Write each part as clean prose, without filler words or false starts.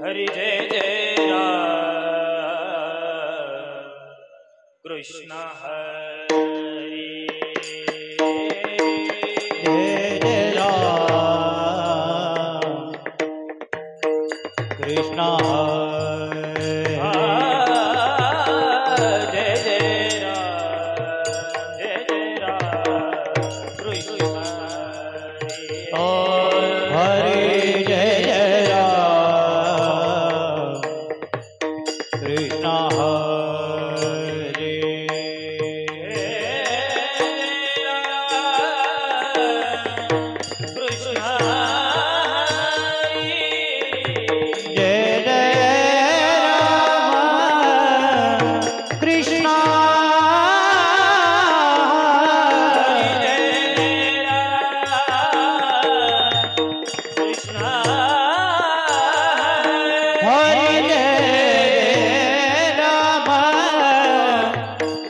हरि जय जय राम कृष्ण हरि जय जय राम कृष्ण जय जय राम कृष्ण हरि जय जय राम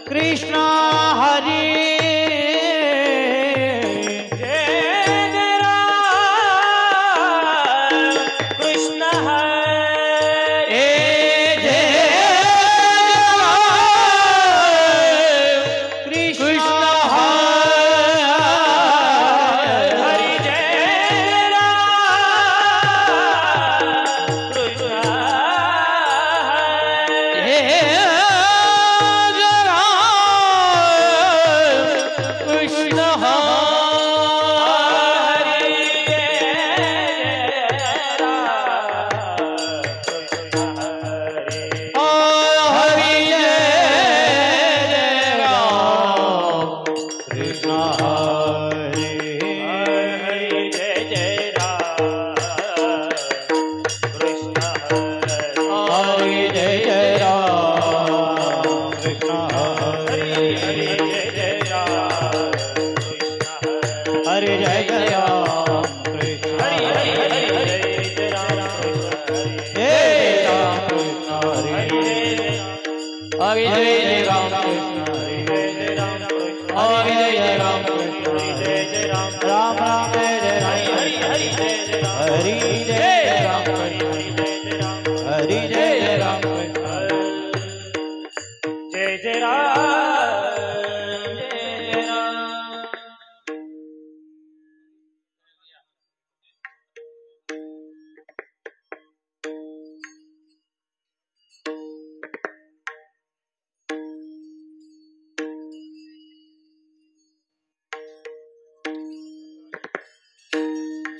कृष्ण हरि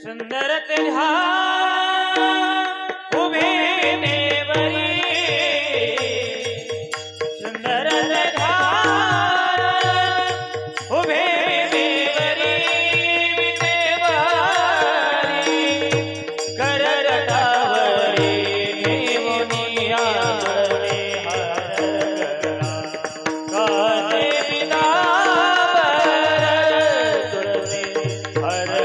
सुंदर ध्यान उभे देवरी सुंदर ध्यान उभे देवरी देवारी कर रटावरी देवनिया रे काते पिता तुलसी हर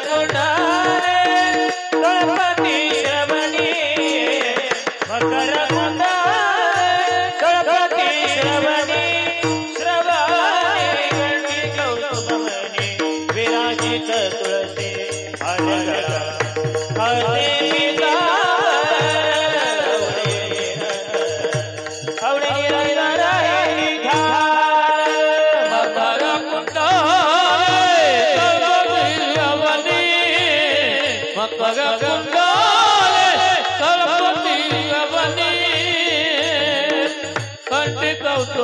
कुंडाले गणपती श्रवणी मकर कुंडाले गणपती श्रवणी श्रवणी गणपती कौतुकमणी विराजित तुळसी हरगळा हरते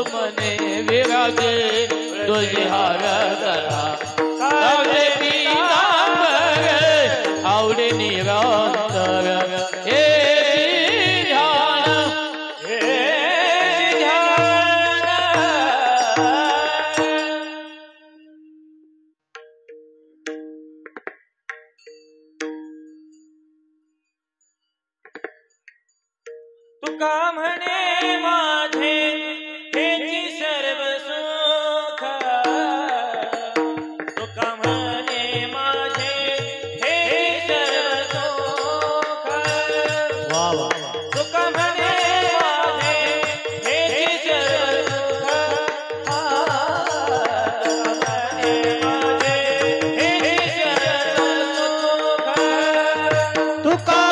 मने विराजे तुझे हार गळा कावडे पीतांबर आवडे निरंतर हे ध्यान तुका म्हणे माझे हेची सर्व सुख तुका म्हणे माझे हेची सर्व सुख वा वा तुका म्हणे माझे हेची सर्व सुख तुका म्हणे माझे हेची सर्व सुख तुका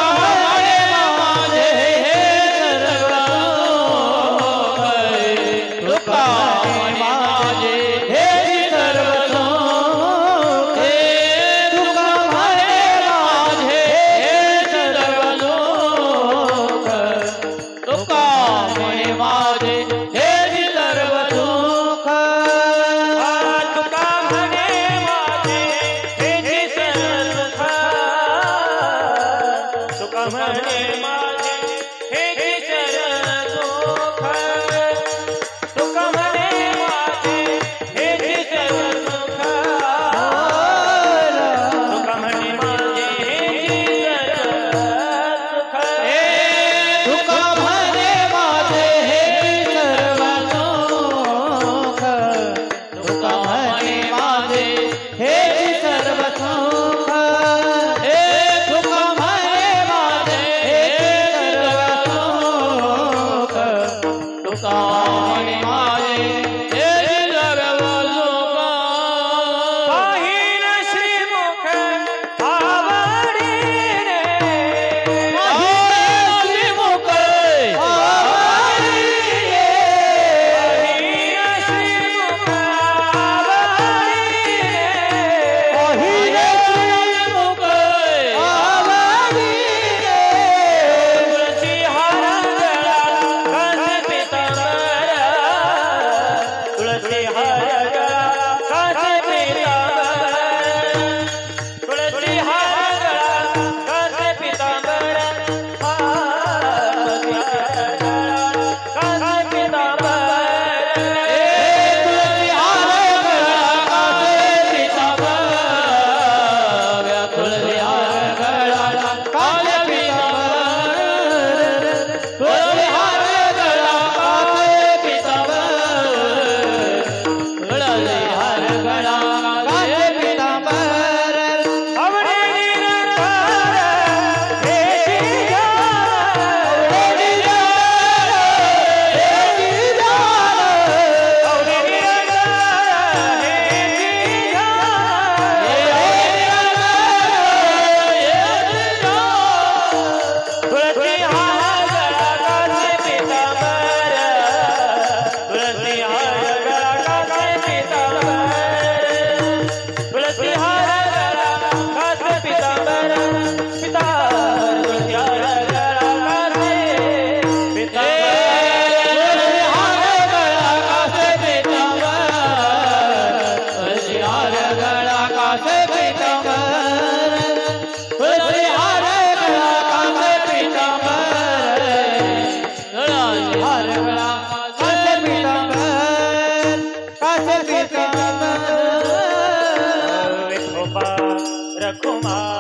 कुमार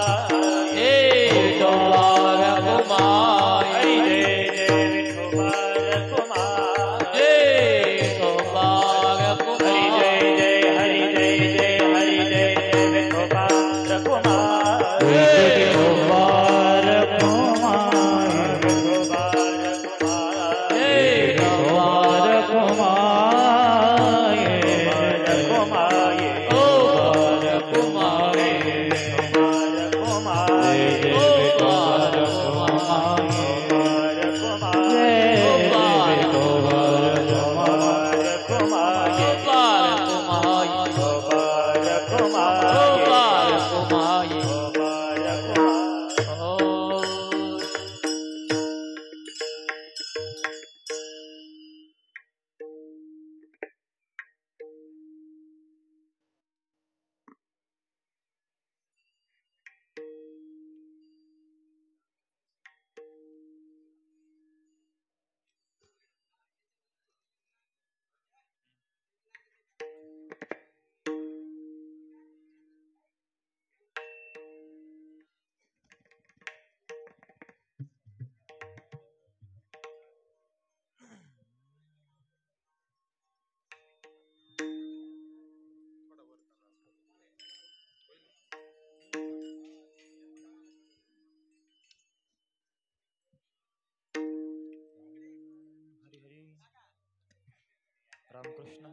रामकृष्ण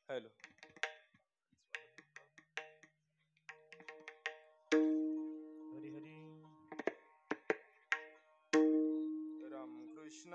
हॅलो हरी हरी रामकृष्ण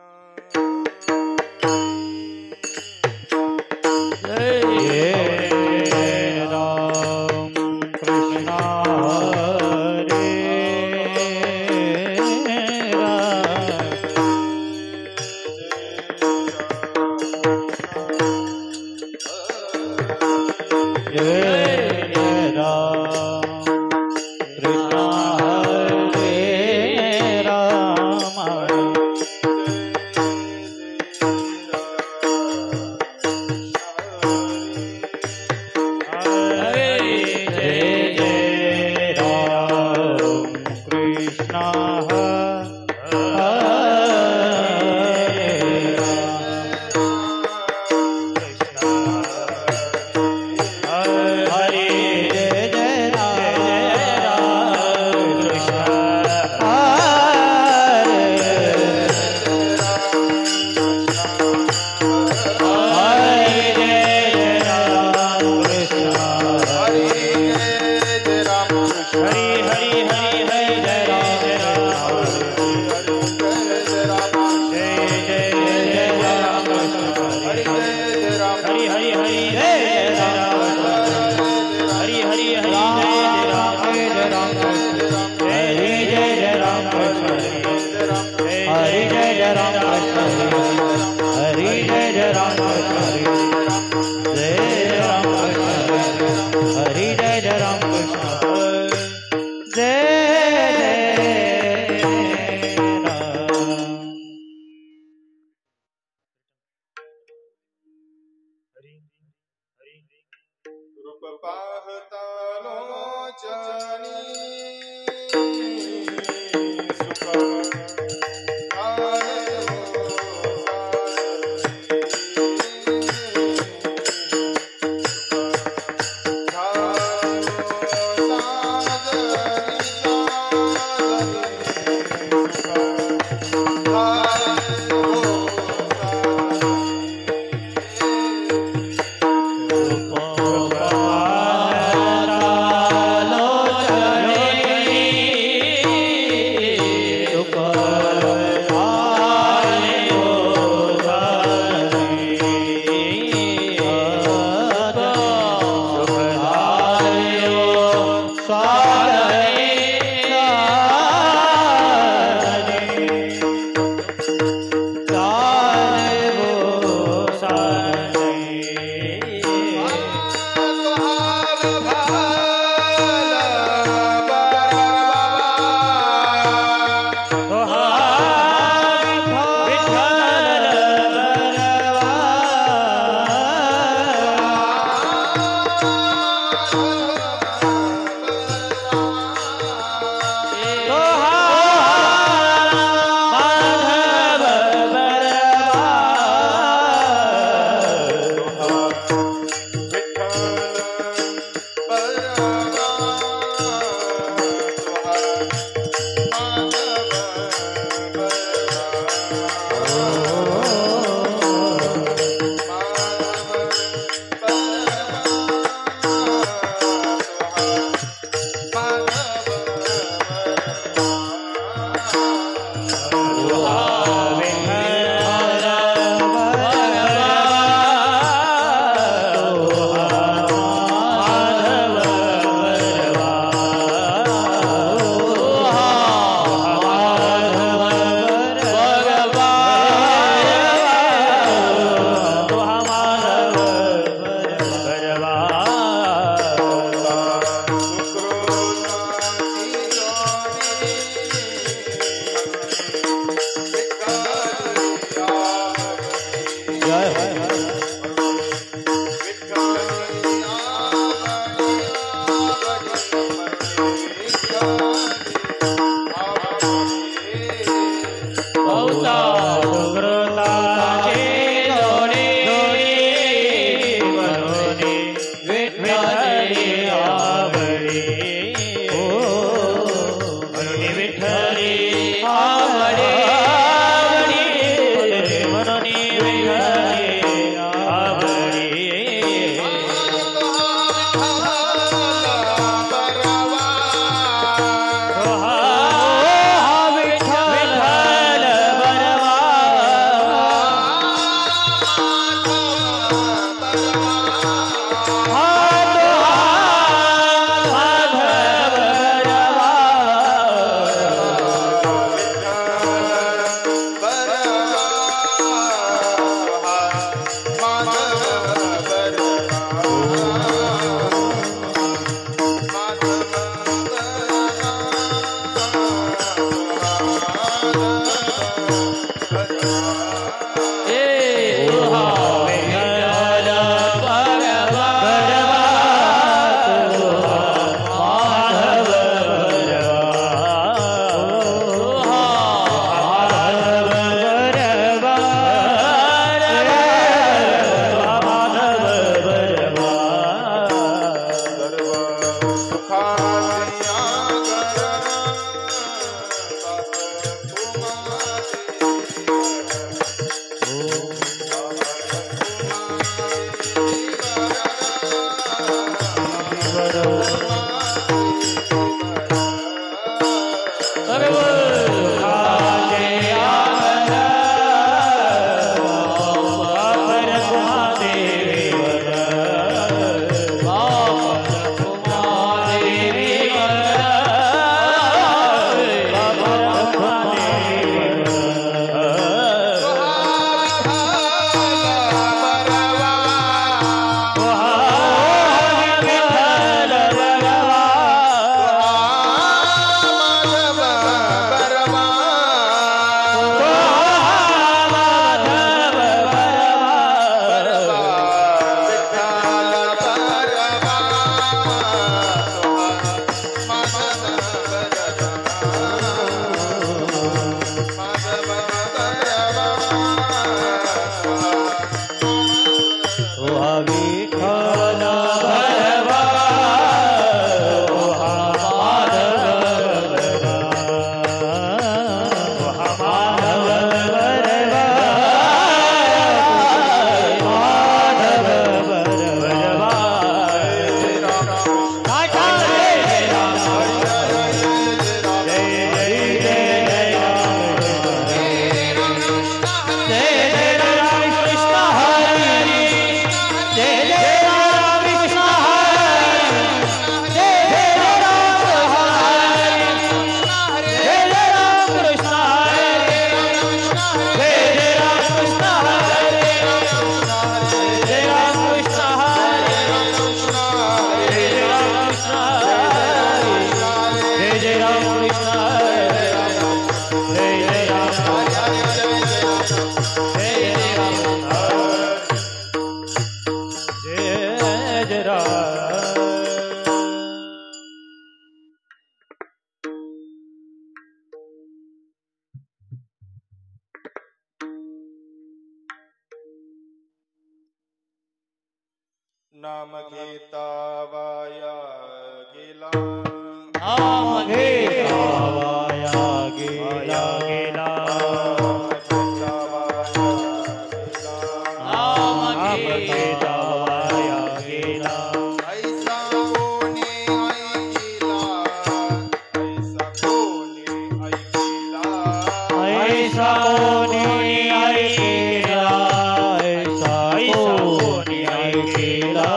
रूप पाहता लोचनी सुख आले Hare म्हणून विठ्ठली आवडे म्हणून विठ्ठली आवडी नाम घेता वाया गेला नाम घेता वाया गेला नाम घेता वाया गेला ऐसा कोणी ऐकिला ऐसा कोणी ऐकिला ऐसा कोणी ऐकेला ऐसा कोणी ऐकेला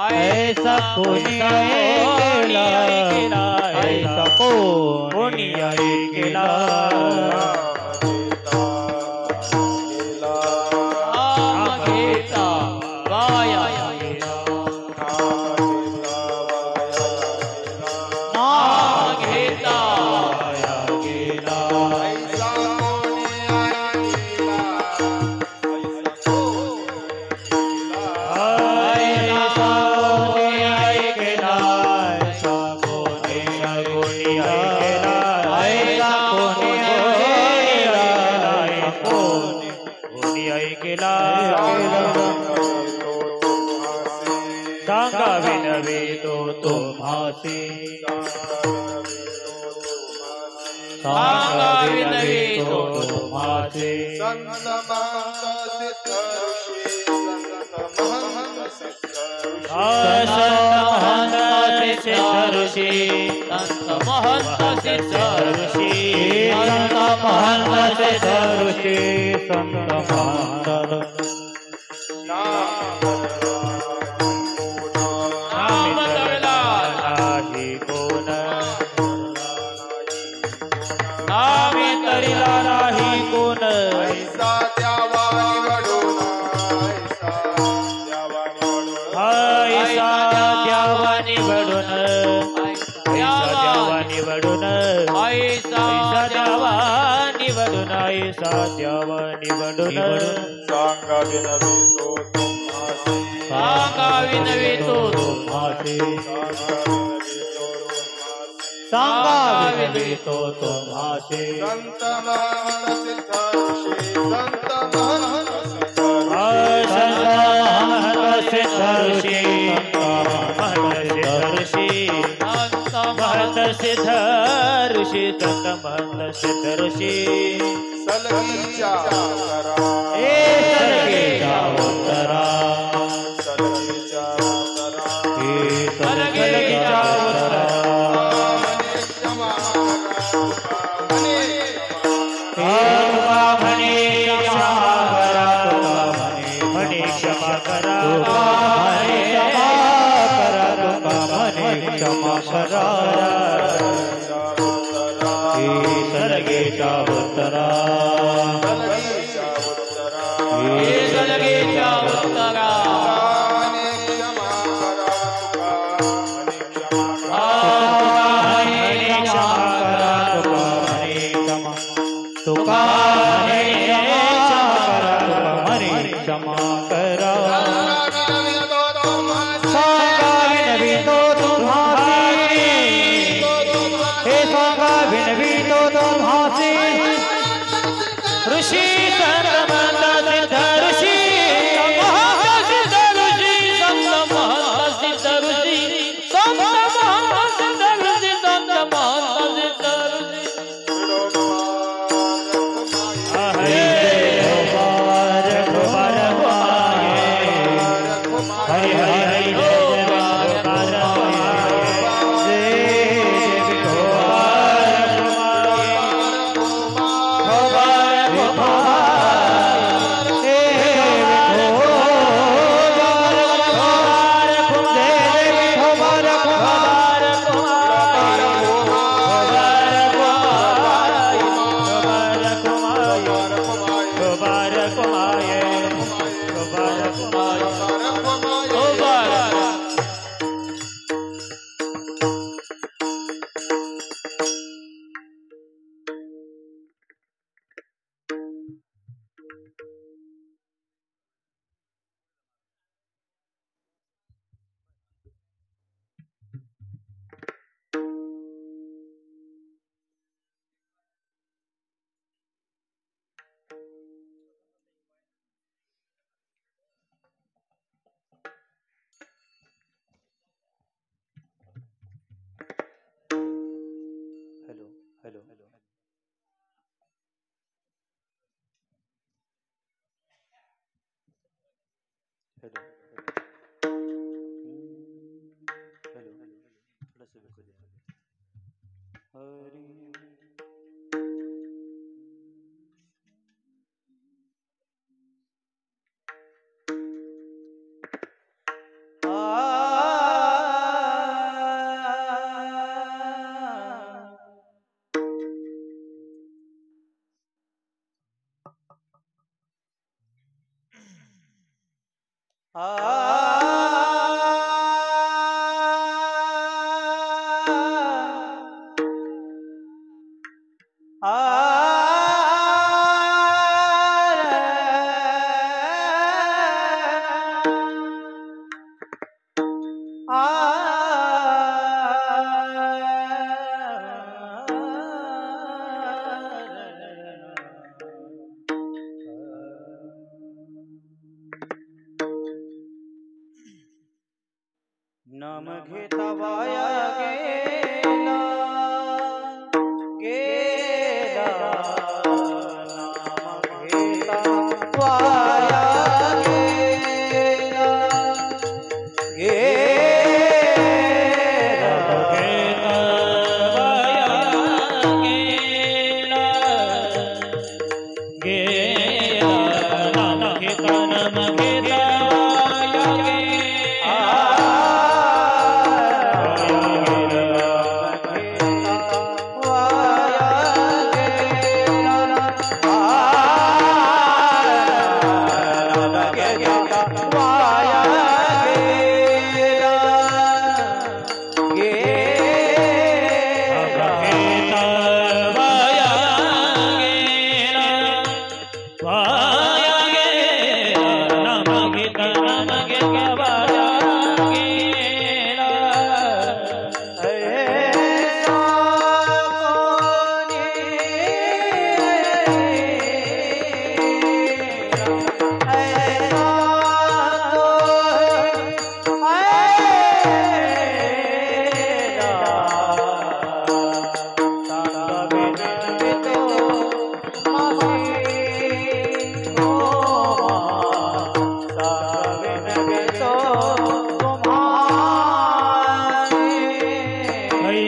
ऐसा कोणी ऐकेला ऐसा कोणी ऐकेला नाम घेता वाया नाम घेता तुम्हासी सांगा विनवी तो तुम्हासी संत महंत सिद्ध ऋषी संत महंत सिद्ध ऋषी संत महंत सिद्ध ऋषी संत महंत सिद्ध ऋषी संत महंत नाम तळला नाही कोण नाम तरीला नाही कोण ऐसा द्यावा निवडून ऐसा द्यावा निवडून ऐसा द्यावा निवडून ऐसा द्यावा निवडून ऐसा द्यावा निवडून सांगा विनवी तो तुम्हासी सांगा विनवी तो तुम्हासी सांगा सांगा विनवी तो तुम्हासी संत महंत सिद्ध ऋषी संत महंत सिद्ध ऋषी संत महंत सिद्ध ऋषी संत महंत सिद्ध ऋषी सलगीच्या करा सलगीच्या उत्तरा सलगीच्या करा सलगीच्या उत्तरा मने क्षमा करा म्हणे क्षमा करा म्हणे क्षमा करा म्हणे क्षमा करा सलगीच्या उत्तरा सलगीच्या उत्तरा मने क्षमा करा तुका म्हणे क्षमा करा सांगा विनवी तो तुम्हासी हे सांगा विनवी तो तुम्हासी ऋषी संत महंत सिद्ध ऋषी सिद्ध ऋषी संत महंत सिद्ध ऋषी संत महंत सिद्ध ऋषी संत महंत सिद्ध ऋषी हरि हरि नाम घेता वाया गे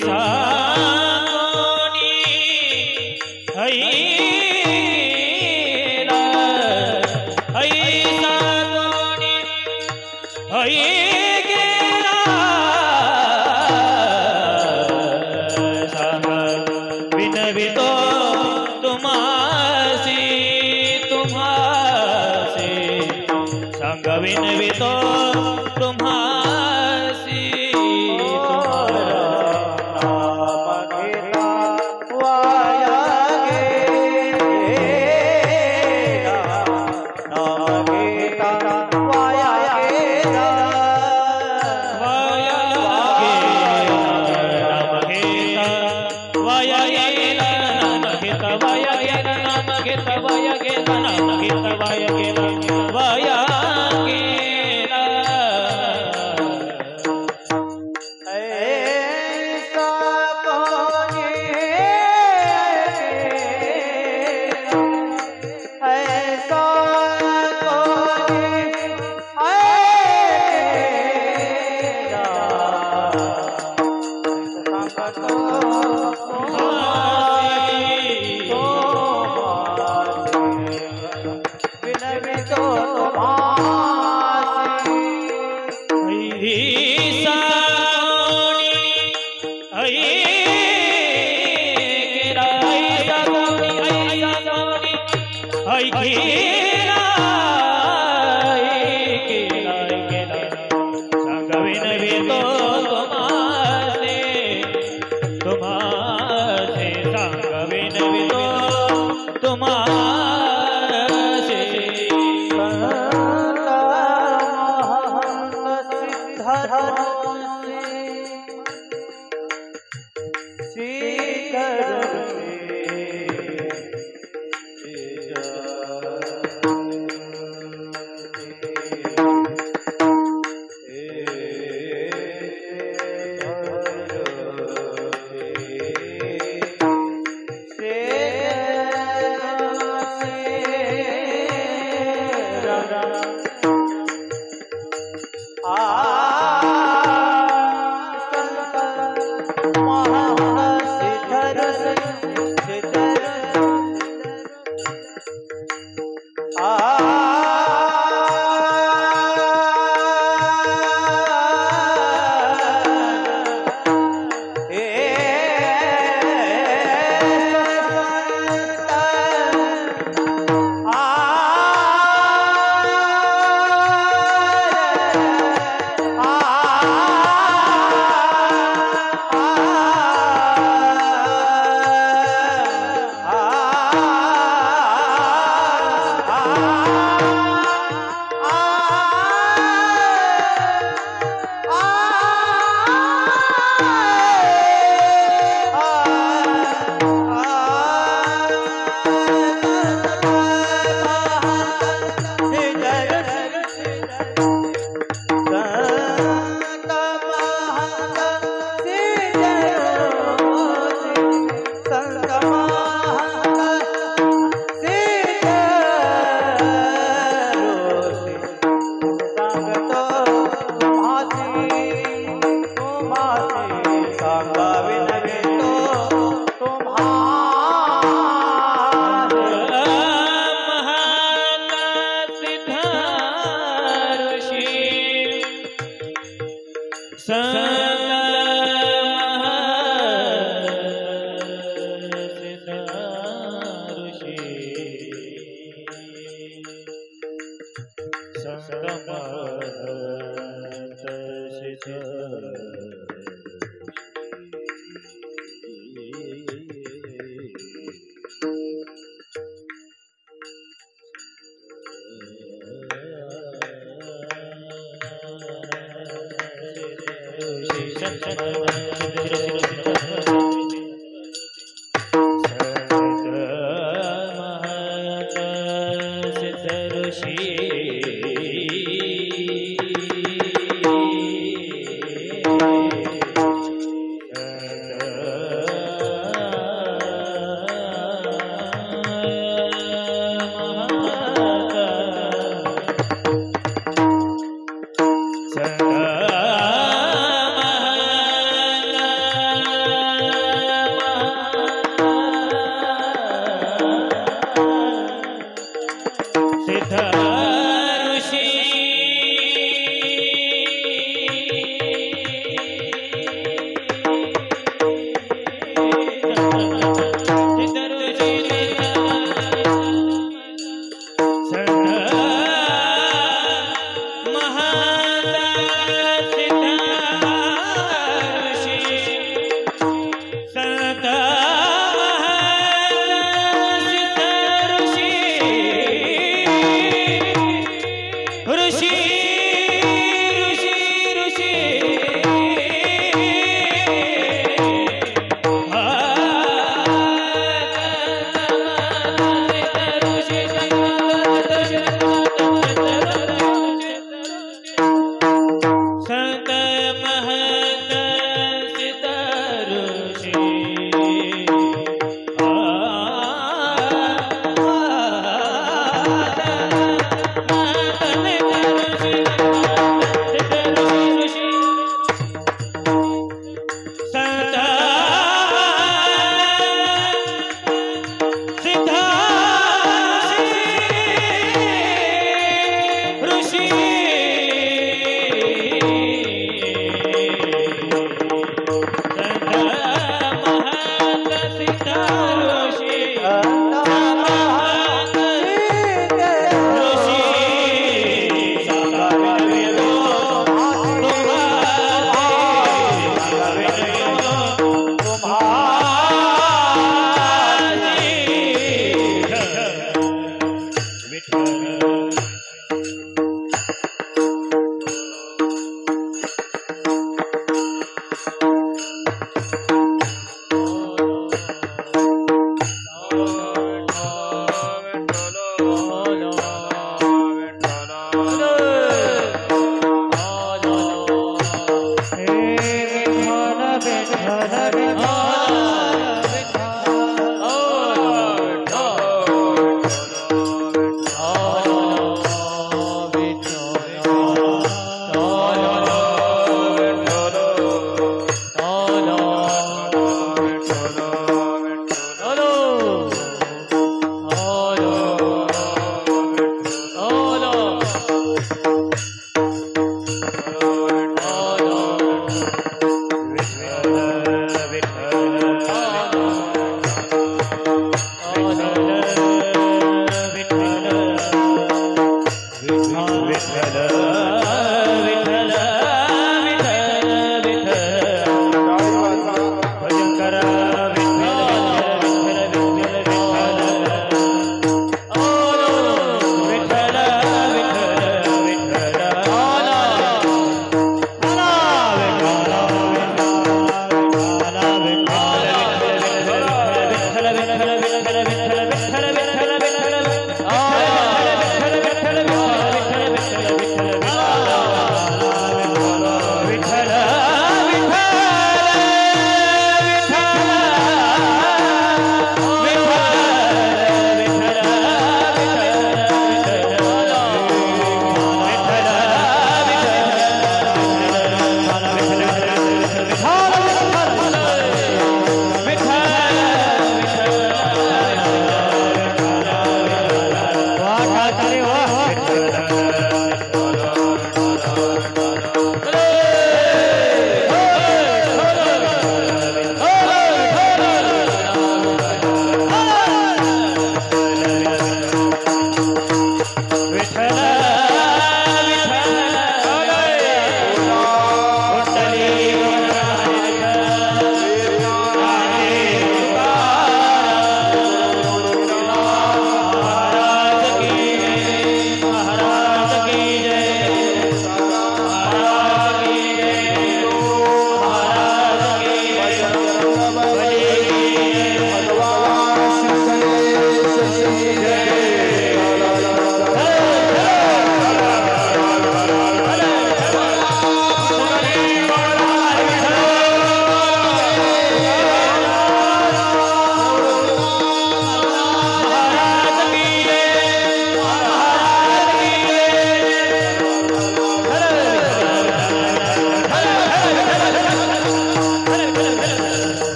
ऐसा कोणी ऐला ऐसा कोणी ऐकेला सांग विनवितो तुम्हासी तुम्हासी सांग विनवितो तुम्हासी तुम्हारा नाम घेता वाया गेला नाम घेता वाया गेला वाया गेला नाम घेता वाया गेला नाम घेता वाया गेला नाम घेता वाया गेला नाम घेता वाया गेला वाया गेला ऐसा कोणी ऐसा कोणी ऐला सांगतो विनवितो तुम्हासी ऐसा कोणी ऐकेला ऐसा कोणी ऐकेला ऐकेला ऐकेला सांग विनवितो तुम्हासे तुम्हासे सांग विनवितो तुम्हासे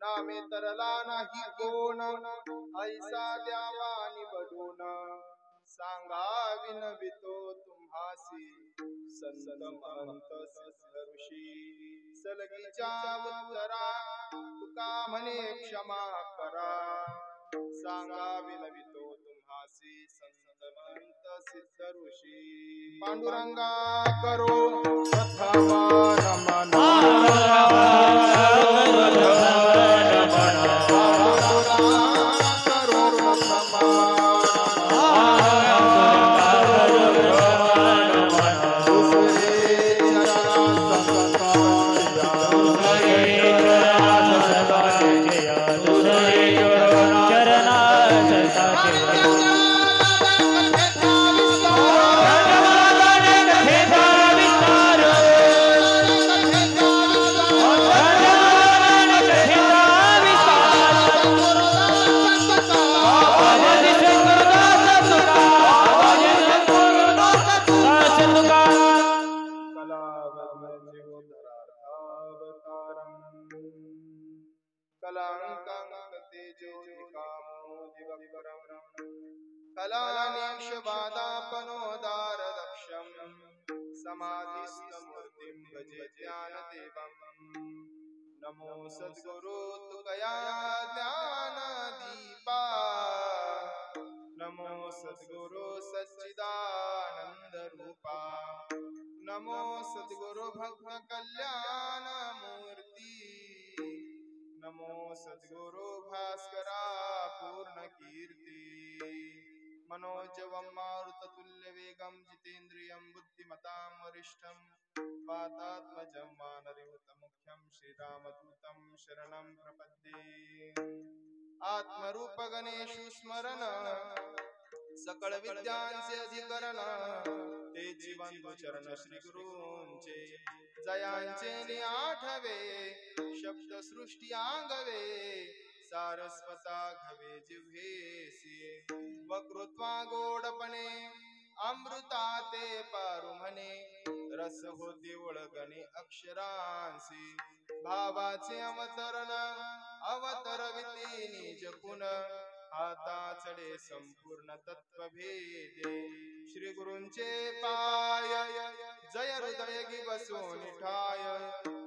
नामे तरला नाही कोण ऐसा द्यावा निवडून सांगा विनवितो तुम्हासी संत महंत सिद्ध ऋषी सलगीच्या उत्तरा तुका म्हणे क्षमा करा सांगा विनवितो तुम्हासी संत महंत सिद्ध ऋषी पांडुरंगा करो प्रथमा नमन Hare कलानीक्षबाधापनोदारदक्षम् समाधिस्थमूर्तिं भजे ज्ञानदेवम् नमो सद्गुरु तुकया ज्ञानदीपा नमो सद्गुरु सच्चिदानंद रूपा नमो सद्गुरु भक्त कल्याण मूर्ति नमो सद्गुरु भास्करा पूर्ण कीर्ति मनोजवं मारुततुल्य वेगं जितेन्द्रियं बुद्धिमतां वरिष्ठं वातात्मजं वानरयूथमुख्यं श्रीरामदूतं शरणं प्रपद्ये आत्मरूप गणेशु स्मरण सकळ विद्यांचे अधिकरण ते जीवन चरण श्री गुरूंचे जयांचे नि आठवे शब्द सृष्टी आंगवे सारस्वता घवे जिव्हेसी वकृत्वा गोडपणे अमृता ते पारु म्हणे रस होती ओळगणे अक्षरांसी भावाचे अवतरण अवतरविती निज पुन आता चढे संपूर्ण तत्वभेदे श्री गुरूंचे पाय जय हृदय गी बसून ठाय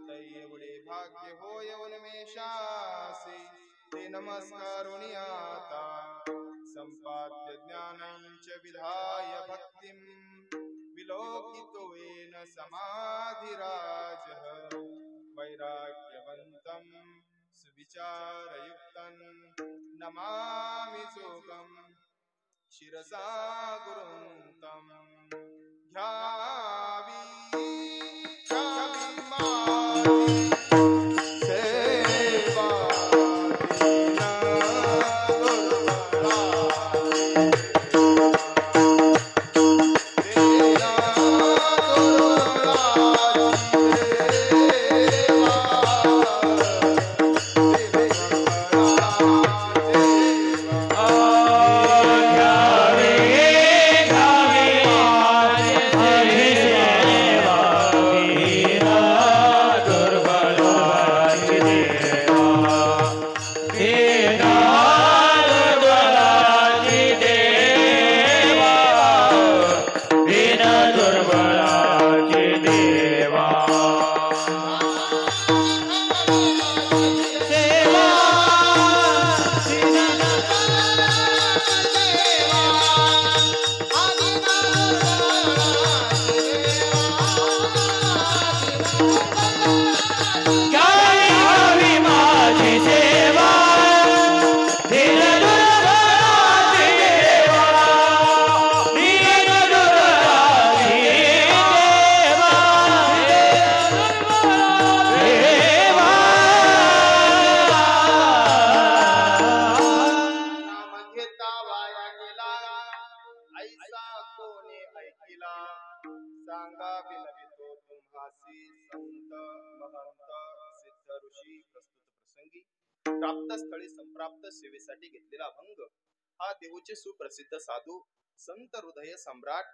तै एवढे भाग्य होय उन्मेषासी ते नमस्कारुणी आता संपाद्य ज्ञानंच विधाय भक्तिं विलोकितो येन समाधिराजः वैराग्यवन्तं सुविचारयुक्तं नमामि जोगं शिरसा गुरुं तं ध्यावी प्राप्त स्थळी संप्राप्त सेवेसाठी घेतलेला अभंग हा देऊचे सुप्रसिद्ध साधू संत हृदय सम्राट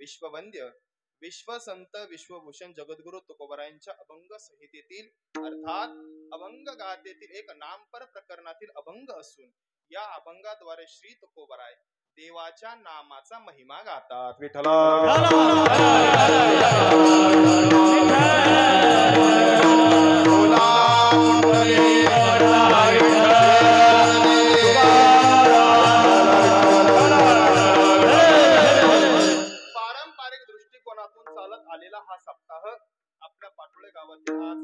विश्ववंद्य विश्वसंत विश्वभूषण जगद्गुरु तुकोबरायांच्या अभंग संहितेतील अर्थात अभंग गाथेतील एक नामपर प्रकरणातील अभंग असून या अभंगाद्वारे श्री तुकोबराय देवाच्या नामाचा महिमा गातात. विठ्ठला पारंपरिक दृष्टिकोनातून चालत आलेला हा सप्ताह आपल्या पाटोळे गावातील आज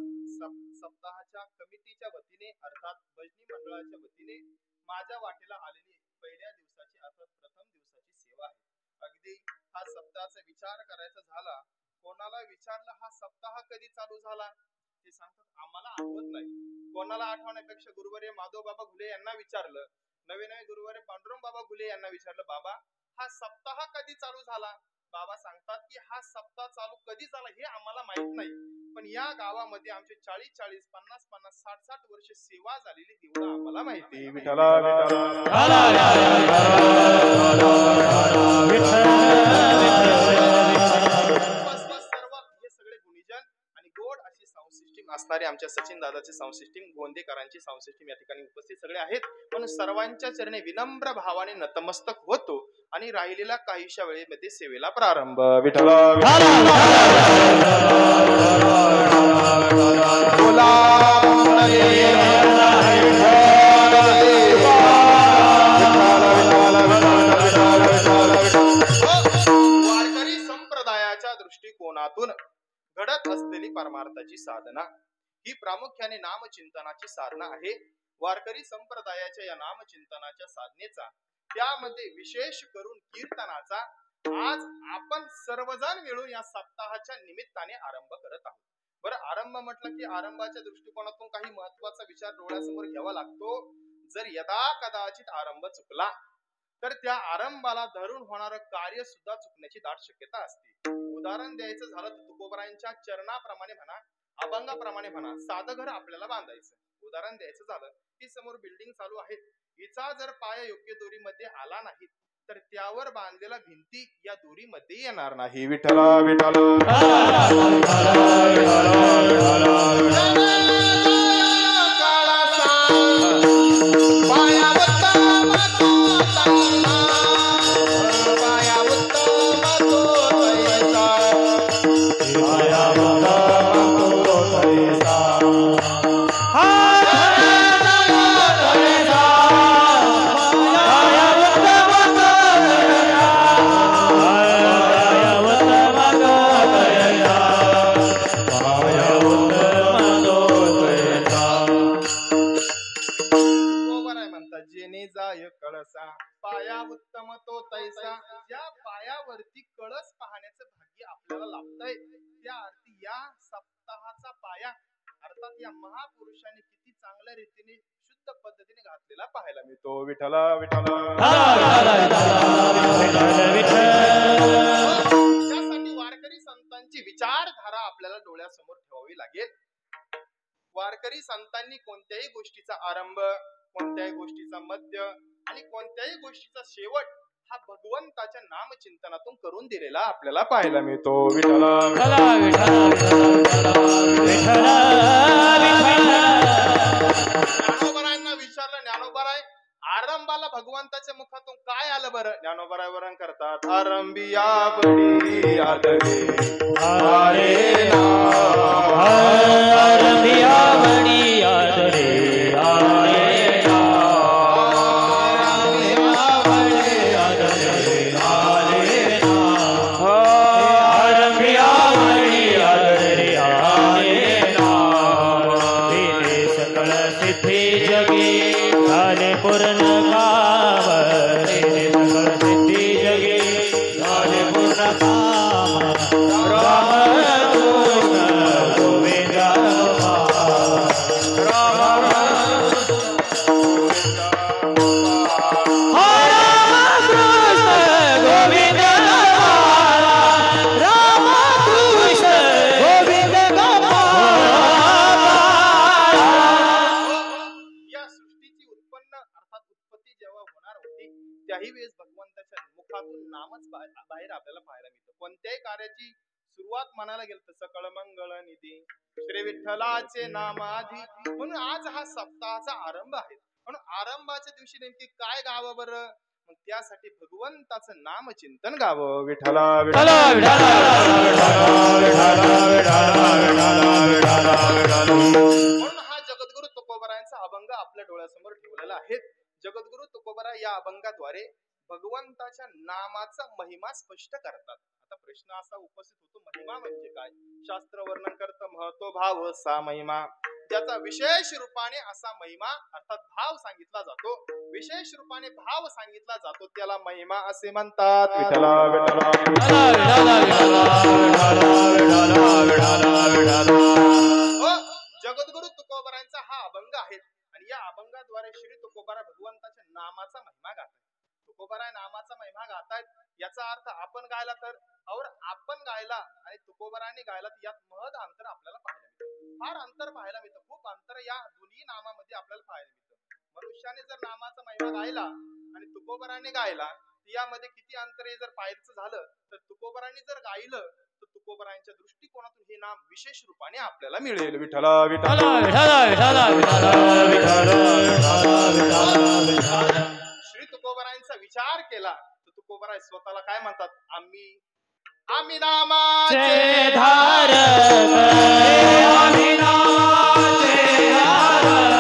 सप्ताहाच्या कमिटीच्या वतीने अर्थात भजनी मंडळाच्या वतीने माझ्या वाटेला आलेली पहिल्या दिवसाची अर्थात प्रथम दिवसाची सेवा आहे. अगदी हा सप्ताहाचा विचार करायचा झाला, कोणाला विचारलं हा सप्ताह कधी चालू झाला ते सांगतात आम्हाला आठवत नाही. कोणाला आठवण्यापेक्षा गुरुवर्य माधव बाबा घुले यांना विचारलं, नवे नवे गुरुवर्य पांडुरंग बाबा घुले यांना विचारलं, बाबा हा सप्ताह कधी चालू झाला? बाबा सांगतात की हा सप्ताह चालू कधी झाला हे आम्हाला माहित नाही, पण या गावामध्ये आमचे 40-40, 50-50, 60-60 वर्ष सेवा झालेली तेवढं आम्हाला माहिती. विठ्ठला सर्व हे सगळे गुणीजन आणि गोड अशी साऊंड सिस्टीम असणारे आमच्या सचिन दादाचे साऊंड सिस्टीम, गोंदेकरांची साऊंड सिस्टीम या ठिकाणी उपस्थित सगळे आहेत. म्हणून सर्वांच्या चरणी विनम्र भावाने नतमस्तक होतो आणि राहिलेल्या काहीशा वेळेमध्ये सेवेला प्रारंभ. विठ्ठल वारकरी संप्रदायाच्या दृष्टिकोनातून घडत असलेली परमार्थाची साधना ही प्रामुख्याने नामचिंतनाची साधना आहे. वारकरी संप्रदायाच्या या नामचिंतनाच्या साधनेचा, त्यामध्ये विशेष करून कीर्तनाचा आज आपण सर्वजण मिळून या सप्ताहाच्या निमित्ताने आरंभ करत आहोत. बरं, आरंभ म्हटलं की आरंभाच्या दृष्टिकोनातून काही महत्वाचा विचार डोळ्यासमोर घ्यावा लागतो. जर यदा कदाचित आरंभ चुकला तर त्या आरंभाला धरून होणारं कार्य सुद्धा चुकण्याची दाट शक्यता असते. उदाहरण द्यायचं झालं तर तुकोबरायांच्या चरणाप्रमाणे म्हणा, अभंगाप्रमाणे म्हणा, साधं घर आपल्याला बांधायचं. उदाहरण द्यायचं झालं की समोर बिल्डिंग चालू आहे, हिचा जर पाया योग्य दोरीमध्ये आला नाही तर त्यावर बांधलेला भिंती या दोरीमध्ये येणार नाही. विठ्ठल विठ्ठल पाया उत्तम तो तैसा. ज्या पायावरती कळस पाहण्याचं भाग्य आपल्याला लाभतंय त्या अर्थी या सप्ताहाचा पाया अर्थात या महापुरुषांनी किती चांगल्या रीतीने शुद्ध पद्धतीने घातलेला पाहायला मिळतो. विठ्ठल विठ्ठल त्यासाठी वारकरी संतांची विचारधारा आपल्याला डोळ्यासमोर ठेवावी लागेल. वारकरी संतांनी कोणत्याही गोष्टीचा आरंभ, कोणत्याही गोष्टीचा मध्य आणि कोणत्याही गोष्टीचा शेवट हा भगवंताच्या नामचिंतनातून करून दिलेला आपल्याला पाहायला मिळतो. विठ्ठल ज्ञानोबरायांना विचारलं, ज्ञानोबराय आरंभाला भगवंताच्या मुखातून काय आलं बरं? ज्ञानोबराय वरण करतात, आरंभिया बडी आदरे आरे नाम, आरंभिया बडी आदरे आरे पूर्ण काम सकल सिद्धि जगे झाले पूर्ण काम. राम कृष्ण गोविंद त्याही वेळेस भगवंताच्या मुखातून नामच बाहेर आपल्याला पाहायला मिळतं. कोणत्याही कार्याची सुरुवात म्हणायला गेलं तर सकळ मंगळ निधी श्री विठ्ठलाचे नामाधी. म्हणून आज हा सप्ताहाचा आरंभ आहे. म्हणून आरंभाच्या दिवशी नेमकी काय गावं बरं? मग त्यासाठी भगवंताचं नामचिंतन गावं. विठ्ठला म्हणून हा जगद्गुरु तुकोबरायांचा अभंग आपल्या डोळ्यासमोर ठेवलेला आहे. जगद्गुरु तुकोबरा या अभंगाद्वारे भगवंताच्या नामाचा महिमा स्पष्ट करतात. आता प्रश्न असा उपस्थित होतो, महिमा म्हणजे काय? शास्त्र वर्णन करतं महत्व भाव सा महिमा. ज्याचा विशेष रूपाने असा महिमा अर्थात भाव सांगितला जातो, विशेष रूपाने भाव सांगितला जातो, त्याला महिमा असे म्हणतात. विठ्ठला जगद्गुरु तुकोबरायांचा हा अभंग आहे आणि या अभंगाद्वारे श्री तुकोबरा भगवंताच्या नामाचा महिमा गातात. तुकोबरा नामाचा महिमा गातायत याचा अर्थ आपण गायला तर और आपण गायला आणि तुकोबराने गायला तर यात महद अंतर आपल्याला पाहायला मिळतं. फार अंतर पाहायला मिळतं, खूप अंतर या दोन्ही नामामध्ये आपल्याला पाहायला मिळतं. मनुष्याने जर नामाचा महिमा गायला आणि तुकोबराने गायला यामध्ये किती अंतर हे जर पाहायचं झालं तर तुकोबराने जर गायलं तर तुकोबरायांच्या दृष्टिकोनातून हे नाम विशेष रूपाने आपल्याला मिळेल. विठ्ठल विठ्ठल श्री तुकोबरायांचा विचार केला तर तुकोबराय स्वतःला काय म्हणतात? आम्ही नामाचे धारक आम्ही नामाचे धारक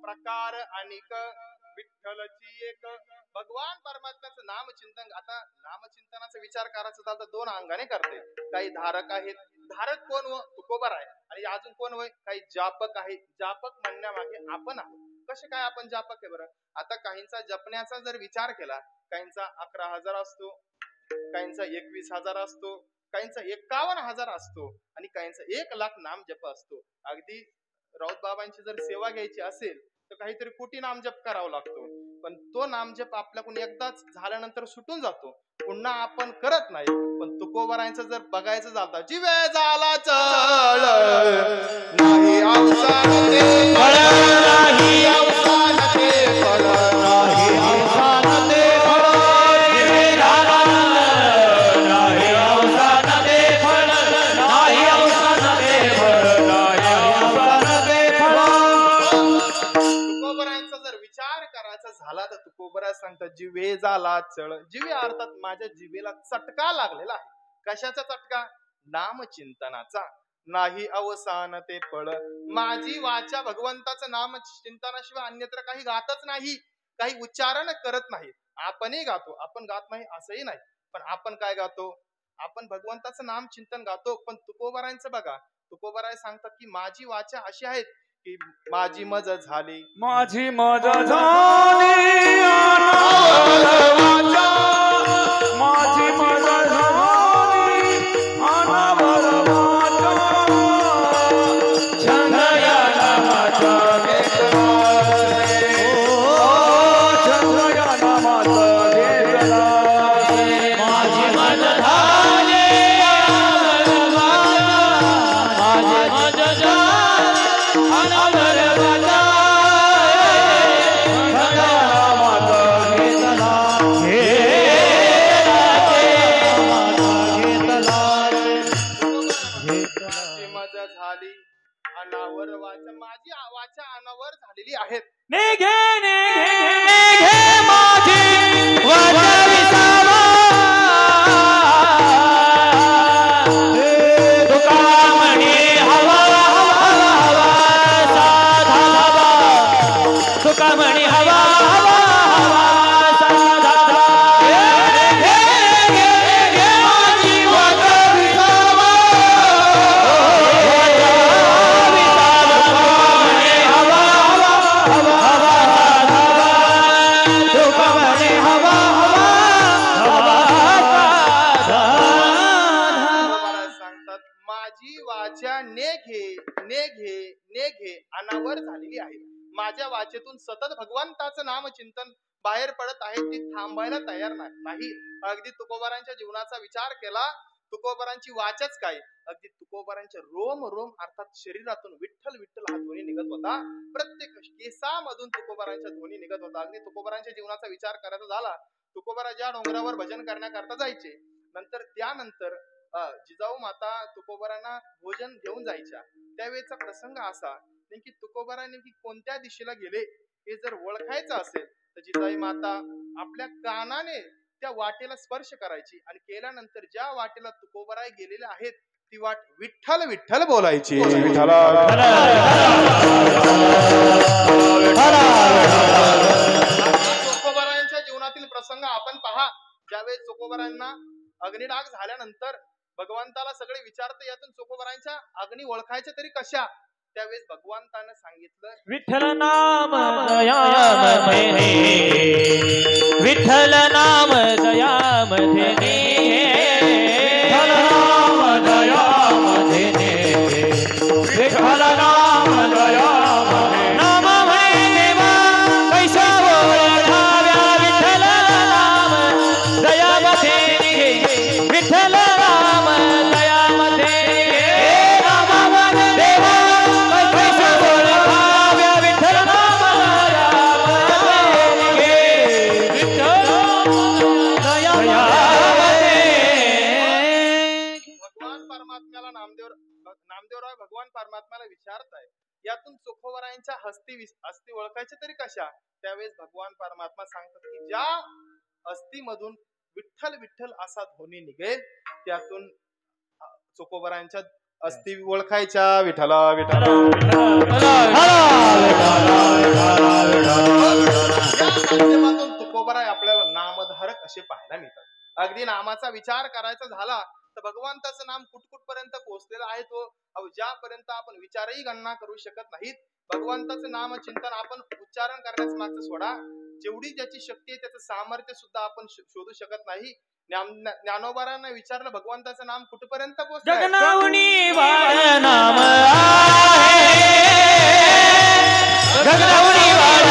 प्रकार अनिक विठ्ठलची एक. भगवान परमात्म्याचं नामचिंतन. आता नामचिंतनाचा विचार करायचा झाला तर दोन अंगाने करते. काही धारक आहेत. धारक कोण व तुकोबराय. आणि अजून कोण होय? काही जापक आहे. जापक म्हणण्यामागे आपण आहोत. कसे काय आपण जापक आहे बरं? आता काहींचा जपण्याचा जर विचार केला, काहींचा 11,000 असतो, काहींचा 21,000 असतो, काहींचा 51,000 असतो आणि काहींचा 1,00,000 नाम जप असतो. अगदी राऊत बाबांची जर सेवा घ्यायची असेल तर काहीतरी कोटी नामजप करावा लागतो. पण तो नामजप आपल्याकडून एकदाच झाल्यानंतर सुटून जातो, पुन्हा आपण करत नाही. पण तुकोबरायांचं जर बघायचं झालं, जीवे झाला चळ नाही अवसान ते फळ नाही अवसान ते फळ नाही अवसान ते फळ जीवे झाला नाही अवसान ते फळ नाही अवसान ते फळ नाही अवसान ते फळ. तुकोबरायांचा जर विचार करायचा झाला तर तुकोबराय सांगतात जिवे झाला चळ. जिवे अर्थात माझ्या जिवेला चटका लागलेला आहे. कशाचा चटका? नामचिंतनाचा. नाही अवसान ते फळ. माझी वाचा भगवंताचं नाम चिंतनाशिवाय अन्यत्र काही गातच नाही, काही उच्चारण करत नाही. आपणही गातो, आपण गात नाही असंही नाही, पण आपण काय गातो? आपण भगवंताचं नाम चिंतन गातो. पण तुकोबरायांचं बघा, तुकोबराय सांगतात की माझी वाचा अशी आहे की माझी मज झाली, माझी मज झाली माझी मज झाली अनावर वाचा छंद या नामाचा घेतला छंद या नामाचा घेतला. माझी मज झाली माझी मज झाली अनावर वाचा छंद या नामाचा घेतला माझी मज झाली अनावर वाचा. माझी वाचा अनावर झालेली आहेत. निघे निघे निघे माझी वाचा विसावा तुका म्हणे हवा हवा साधा हवा तुका म्हणे हवा हवा हवा साधा माझी वाचा विसावा सांगतात माझी वाचा नेघे नेघे नेघे अनावर झालेली आहे. माझ्या वाचेतून सतत भगवंताचं नाम चिंतन बाहेर पडत आहे, ती थांबायला तयार नाही. अगदी तुकोबरांच्या जीवनाचा विचार केला, तुकोबरांची वाचच काय, अगदी तुकोबरांच्या रोम रोम अर्थात शरीरातून विठ्ठल विठ्ठल हा ध्वनी निघत होता. प्रत्येक केसामधून तुकोबरांच्या ध्वनी निघत होता. अगदी तुकोबरांच्या जीवनाचा विचार करायचा झाला, तुकोबरा ज्या डोंगरावर भजन करण्याकरता जायचे, नंतर त्यानंतर जिजाऊ माता तुकोबरांना भोजन घेऊन जायच्या. त्यावेळेचा प्रसंग असा, नेमकी तुकोबरा नेमकी कोणत्या दिशेला गेले हे जर ओळखायचं असेल तर जिजाई माता आपल्या कानाने त्या वाटेला स्पर्श करायची आणि केल्यानंतर ज्या वाटेला तुकोबराय गेलेले आहेत ती वाट विठ्ठल विठ्ठल बोलायची. तुकोबरायांच्या जीवनातील प्रसंग आपण पहा. ज्यावेळेस तुकोबरायांना अग्निडाग झाल्यानंतर भगवंताला सगळे विचारते यातून तुकोबरायांच्या अग्नी ओळखायच्या तरी कशा. त्यावेळेस भगवंतानं सांगितलं विठ्ठल नाम दयामध्ये विठ्ठल नाम दयामध्ये विठ्ठल नाम दयामध्ये विठ्ठल नाम दयामध्ये नाम म्हणे देवा कैसा ओळखाव्या विठ्ठल नाम दयामध्ये विठ्ठल नाम दयामध्ये नाम म्हणे देवा कैसा ओळखाव्या विठ्ठल नाम दयामध्ये विठ्ठल दयामध्ये. भगवान परमात्म्याला नामदेवराव भगवान परमात्म्याला विचारताय यातून तुकोबरायांच्या अस्थी ओळखायच्या तरी कशा. त्यावेळेस भगवान परमात्मा सांगतात की ज्या अस्थीमधून विठ्ठल विठ्ठल असा ध्वनी निघेल त्यातून तुकोबरायांच्या अस्थी ओळखायच्या. विठ्ठला विठ्ठला या माध्यमातून तुकोबराय आपल्याला नामधारक असे पाहायला मिळतात. अगदी नामाचा विचार करायचा झाला तर भगवंताचं नाम कुठकुठपर्यंत पोहोचलेलं आहे तो ज्यापर्यंत आपण विचारही गणना करू शकत नाहीत. भगवंताचं नाम चिंतन आपण उच्चारण करण्याचं मागचं सोडा जेवढी ज्याची शक्ती आहे त्याचं सामर्थ्य सुद्धा आपण शोधू शकत नाही. ज्ञानोबारांना विचारलं भगवंताचं नाम कुठपर्यंत पोहोचलं. जगनावनी वाळ नाम आहे जगनावनी वाळ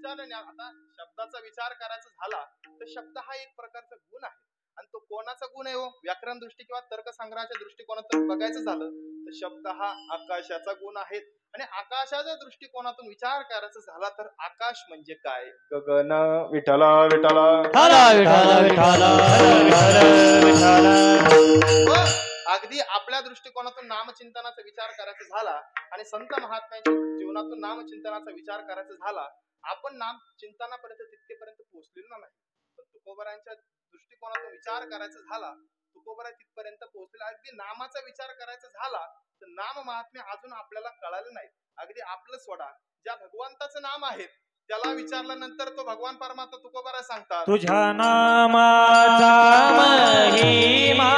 शब्दाचा विचार करायचा झाला तर शब्द हा एक प्रकारचा गुण आहे आणि तो कोणाचा गुण आहे हो. व्याकरण दृष्टी किंवा तर्कसंग्रहाच्या दृष्टिकोनातून बघायचं झालं तर शब्द हा आकाशाचा गुण आहे आणि आकाशाच्या दृष्टिकोनातून विचार करायचा झाला तर आकाश म्हणजे काय. गगन विठ्ठला विठ्ठला अगदी आपल्या दृष्टिकोनातून नामचिंतनाचा विचार करायचा झाला आणि संत महात्म्यांच्या जीवनातून नामचिंतनाचा विचार करायचा झाला आपण नाम चिंतनापर्यंत तितकेपर्यंत पोहोचलेलो नाही. पण तुकोबरायांच्या दृष्टिकोनातून विचार करायचा झाला तुकोबराय तिथपर्यंत पोहोचलेला. अगदी नामाचा विचार करायचा झाला तर नाम महात्म्य अजून आपल्याला कळालं नाही. अगदी आपलं सोडा ज्या भगवंताचं नाम आहे त्याला विचारल्यानंतर तो भगवान परमात्मा तुकोबराय सांगतात तुझ्या नामाचा महिमा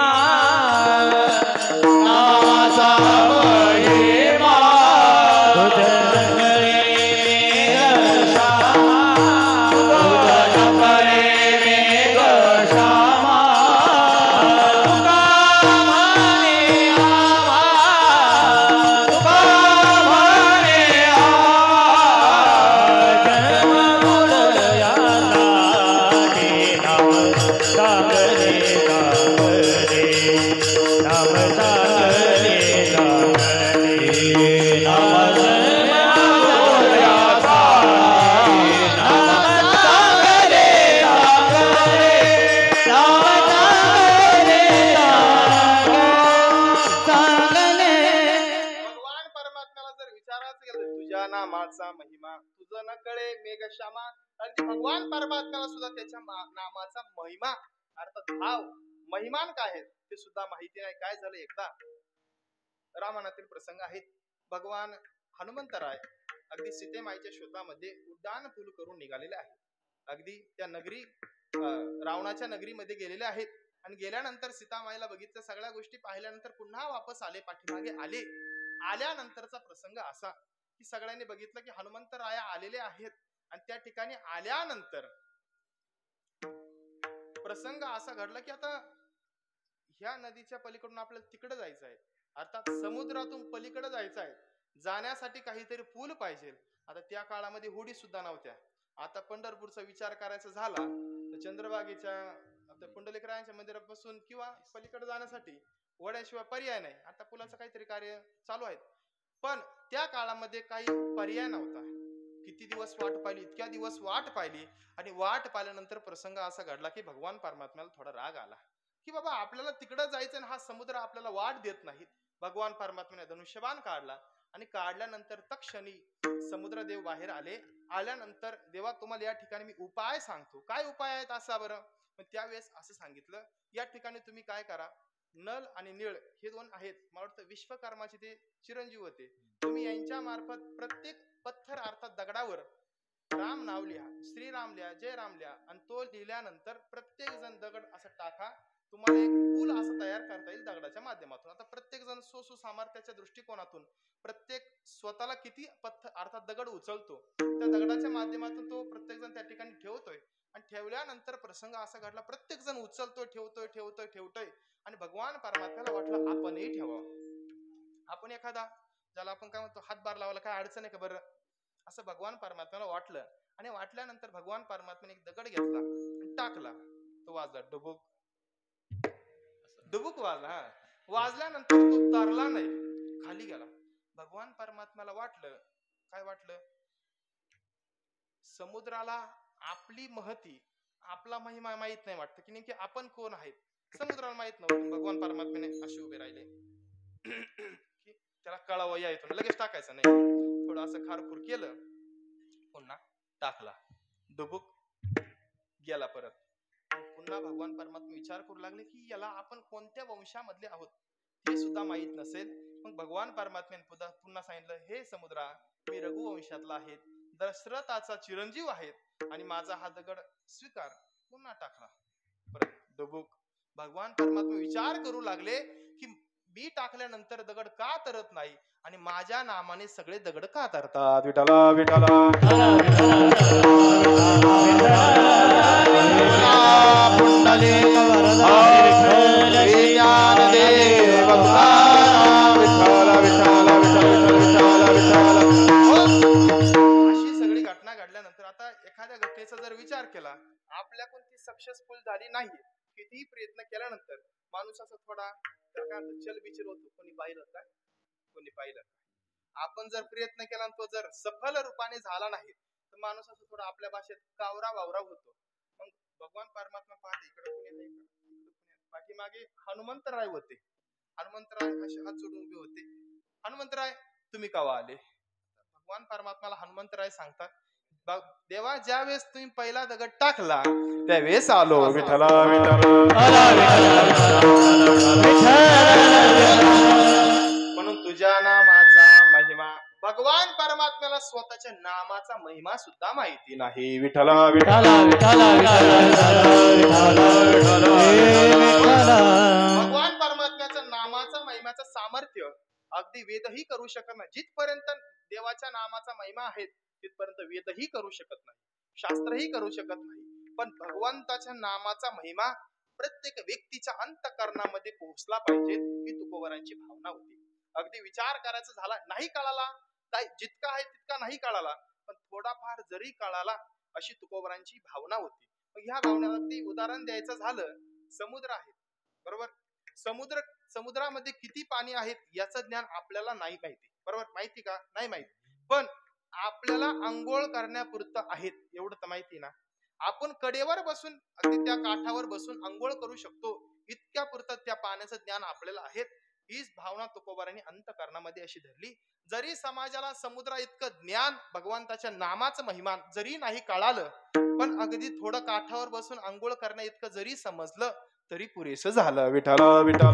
नामाचा महिमा महिमा तुझं न कळे मेघश्यामा. आणि भगवान परमात्म्याला सुद्धा त्याच्या नामाचा महिमा अर्थात भाव महिमान काय आहे ते सुद्धा माहिती नाही. काय झालं एकदा रामायणातील प्रसंग आहेत. भगवान हनुमंतराय अगदी सीतेमाईच्या शोधामध्ये उड्डाण पूल करून निघालेले आहेत. अगदी त्या नगरी रावणाच्या नगरीमध्ये गेलेले आहेत आणि गेल्यानंतर सीतामाईला बघितलं सगळ्या गोष्टी पाहिल्यानंतर पुन्हा वापस आले पाठीमागे आले. आल्यानंतरचा प्रसंग असा की सगळ्यांनी बघितलं की हनुमंतराया आलेले आहेत आणि त्या ठिकाणी आल्यानंतर प्रसंग असा घडला की आता ह्या नदीच्या पलीकडून आपल्याला तिकडे जायचं आहे, अर्थात समुद्रातून पलीकडे जायचं आहे. जाण्यासाठी काहीतरी पूल पाहिजे. आता त्या काळामध्ये होडी सुद्धा नव्हत्या. आता पंढरपूरचा विचार करायचा झाला तर चंद्रभागेच्या पुंडलिकरायांच्या मंदिरापासून किंवा पलीकडे जाण्यासाठी वड्याशिवाय पर्याय नाही. आता पुलाचं काहीतरी कार्य चालू आहे, पण त्या काळामध्ये काही पर्याय नव्हता. किती दिवस वाट पाहिली, इतक्या दिवस वाट पाहिली, आणि वाट पाहिल्यानंतर प्रसंग असा घडला की भगवान परमात्म्याला थोडा राग आला की बाबा आपल्याला तिकडं जायचं आणि हा समुद्र आपल्याला वाट देत नाही. भगवान परमात्म्याने धनुष्यबाण काढला आणि काढल्यानंतर तक्षणी समुद्रदेव बाहेर आले. आल्यानंतर देवा तुम्हाला या ठिकाणी मी उपाय सांगतो. काय उपाय आहेत असा बरं? मग त्यावेळेस असं सांगितलं, या ठिकाणी तुम्ही काय करा, नल आणि निळ हे दोन आहेत, मला वाटतं विश्वकर्माचे ते चिरंजीव होते, तुम्ही यांच्या मार्फत प्रत्येक पत्थर अर्थात दगडावर राम नाव लिहा, श्रीराम लिहा, जय राम लिहा, आणि तो लिहिल्यानंतर प्रत्येक जण दगड असं टाका. तुम्हाला एक पूल असं तयार करता येईल दगडाच्या माध्यमातून. आता प्रत्येक जण सो सामर्थ्याच्या दृष्टिकोनातून प्रत्येक स्वतःला किती पत्थर अर्थात दगड उचलतो त्या दगडाच्या माध्यमातून तो प्रत्येक जण त्या ठिकाणी ठेवतोय. आणि ठेवल्यानंतर प्रसंग असा घडला, प्रत्येक जण उचलतोय, ठेवतोय आणि भगवान परमात्म्याला वाटलं आपणही ठेवावं. आपण एखादा ज्याला आपण काय म्हणतो हातभार लावायला काय अडचण आहे का बरं, असं भगवान परमात्म्याला वाटलं. आणि वाटल्यानंतर भगवान परमात्म्याने एक दगड घेतला आणि टाकला. तो वाजला, डुबुक वाजला. वाजल्यानंतर तो तरला नाही, खाली गेला. भगवान परमात्म्याला वाटलं, काय वाटलं, समुद्राला आपली महती, आपला महिमा माहित नाही वाटतं की नेमकी आपण कोण आहेत, समुद्राला माहित नव्हतं. भगवान परमात्म्याने असे उभे राहिले की त्याला कळावं या इथून, लगेच टाकायचं नाही, थोडं असं खारखूर केलं, पुन्हा टाकला, डुबुक गेला परत. पुन्हा भगवान परमात्मा विचार करू लागले की याला आपण कोणत्या वंशामधले आहोत हे सुद्धा माहित नसेल. मग भगवान परमात्म्याने पुन्हा सांगितलं, हे समुद्रा, मी रघुवंशातला आहे, दशरथाचा चिरंजीव आहेत आणि माझा हा दगड स्वीकार. पुन्हा टाकला परत डुबुक. भगवान परमात्मा विचार करू लागले की मी टाकल्यानंतर दगड का तरत नाही आणि माझ्या नामाने सगळे दगड का तरतात. विठला विठला अशी सगळी घटना घडल्यानंतर आता एखाद्या घटनेचा जर विचार केला, आपल्या कोणती सक्सेसफुल झाली नाही, कितीही प्रयत्न केल्यानंतर माणूस असं थोडा चलबिचल होतो. कोणी पाहिलं का, कोणी पाहिलं. आपण जर प्रयत्न केला तो जर सफल रूपाने झाला नाही तर माणूस असं थोडा आपल्या भाषेत कावरा वावरा होतो. मग भगवान परमात्मा पाहते इकडे कोणी नाही, पाठीमागे हनुमंतराय होते. हनुमंतराय असे हात जोडून उभे होते. हनुमंतराय तुम्ही केव्हा आले? भगवान परमात्म्याला हनुमंतराय सांगतात, देवा ज्यावेळेस तुम्ही पहिला दगड टाकला त्यावेळेस आलो. विठला म्हणून तुझ्या नामाचा महिमा, भगवान परमात्म्याला स्वतःच्या नामाचा महिमा सुद्धा माहिती नाही. विठला भगवान परमात्म्याच्या नामाचा महिम्याचं सामर्थ्य अगदी वेदही करू शकत नाही. जिथपर्यंत देवाच्या नामाचा महिमा आहे तिथपर्यंत वेदही करू शकत नाही, शास्त्रही करू शकत नाही. पण भगवंताच्या नामाचा महिमा प्रत्येक व्यक्तीच्या अंतःकरणामध्ये पोहोचला पाहिजे ही तुकोबारांची भावना होती. अगदी विचार करायचा झाला, नाही कळाला, जितका आहे तितका नाही कळाला, पण थोडाफार जरी कळाला अशी तुकोबारांची भावना होती. मग ह्या भावनेला अगदी उदाहरण द्यायचं झालं, समुद्र आहे बरोबर, समुद्रामध्ये किती पाणी आहेत याचं ज्ञान आपल्याला नाही माहिती, बरोबर, माहिती का नाही माहिती, पण आपल्याला अंघोळ करण्यापुरतं आहेत एवढं तर माहिती ना. आपण कडेवर बसून अगदी त्या काठावर बसून अंघोळ करू शकतो, इतक्या पुरतं त्या पाण्याचं ज्ञान आपल्याला आहे. हीच भावना तुकोबारांनी अंतःकरणामध्ये अशी धरली. जरी समाजाला समुद्रा इतकं ज्ञान, भगवंताच्या नामाचं महिमा जरी नाही कळालं, पण अगदी थोडं काठावर बसून अंघोळ करण्या इतकं जरी समजलं तरी पुरेसं झालं. विठला विठला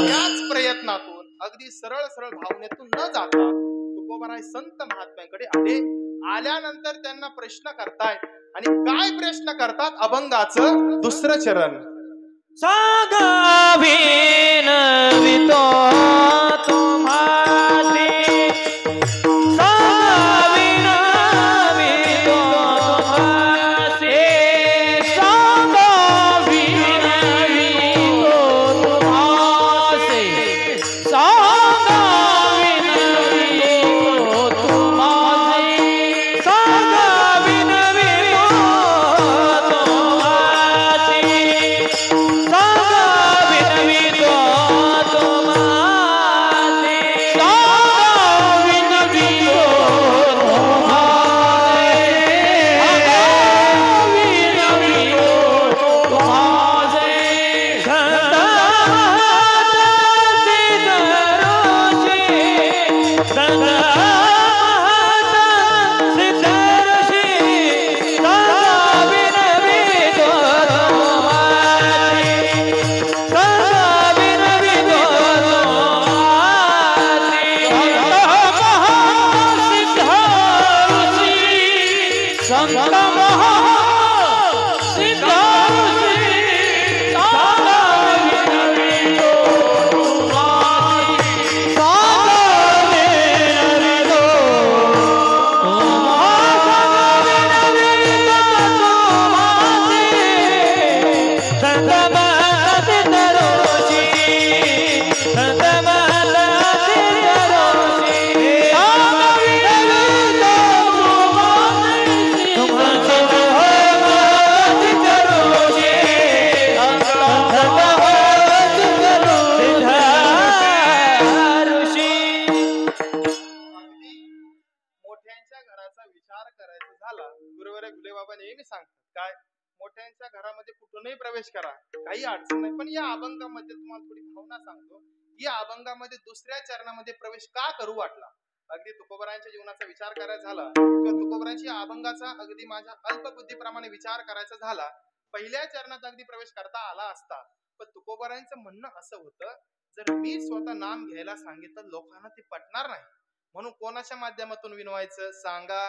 याच प्रयत्नातून अगदी सरळ सरळ भावनेतून न जाता तुकोबाराय संत महात्म्याकडे आले. आल्यानंतर त्यांना प्रश्न करतायत, आणि काय प्रश्न करतात, अभंगाचं दुसरं चरण. सागावीन वितो तुम्हासी संत महा सिद्ध मोठ्यांच्या घराचा विचार करायचा झाला, गुरुवर घुले बाबा नेहमी सांगतात काय, मोठ्यांच्या घरामध्ये कुठूनही प्रवेश करा, काही अडचण नाही. पण या अभंगामध्ये तुम्हाला थोडी भावना सांगतो. या अभंगामध्ये दुसऱ्या चरणामध्ये प्रवेश का करू वाटला? अगदी तुकोबरायांच्या जीवनाचा विचार करायचा झाला किंवा तुकोबरायांची अभंगाचा अगदी माझ्या अल्पबुद्धीप्रमाणे विचार करायचा झाला, पहिल्या चरणात अगदी प्रवेश करता आला असता. पण तुकोबरायांचं म्हणणं असं होतं, जर मी स्वतः नाम घ्यायला सांगितलं लोकांना ते पटणार नाही, म्हणून कोणाच्या माध्यमातून विनवायचं? सांगा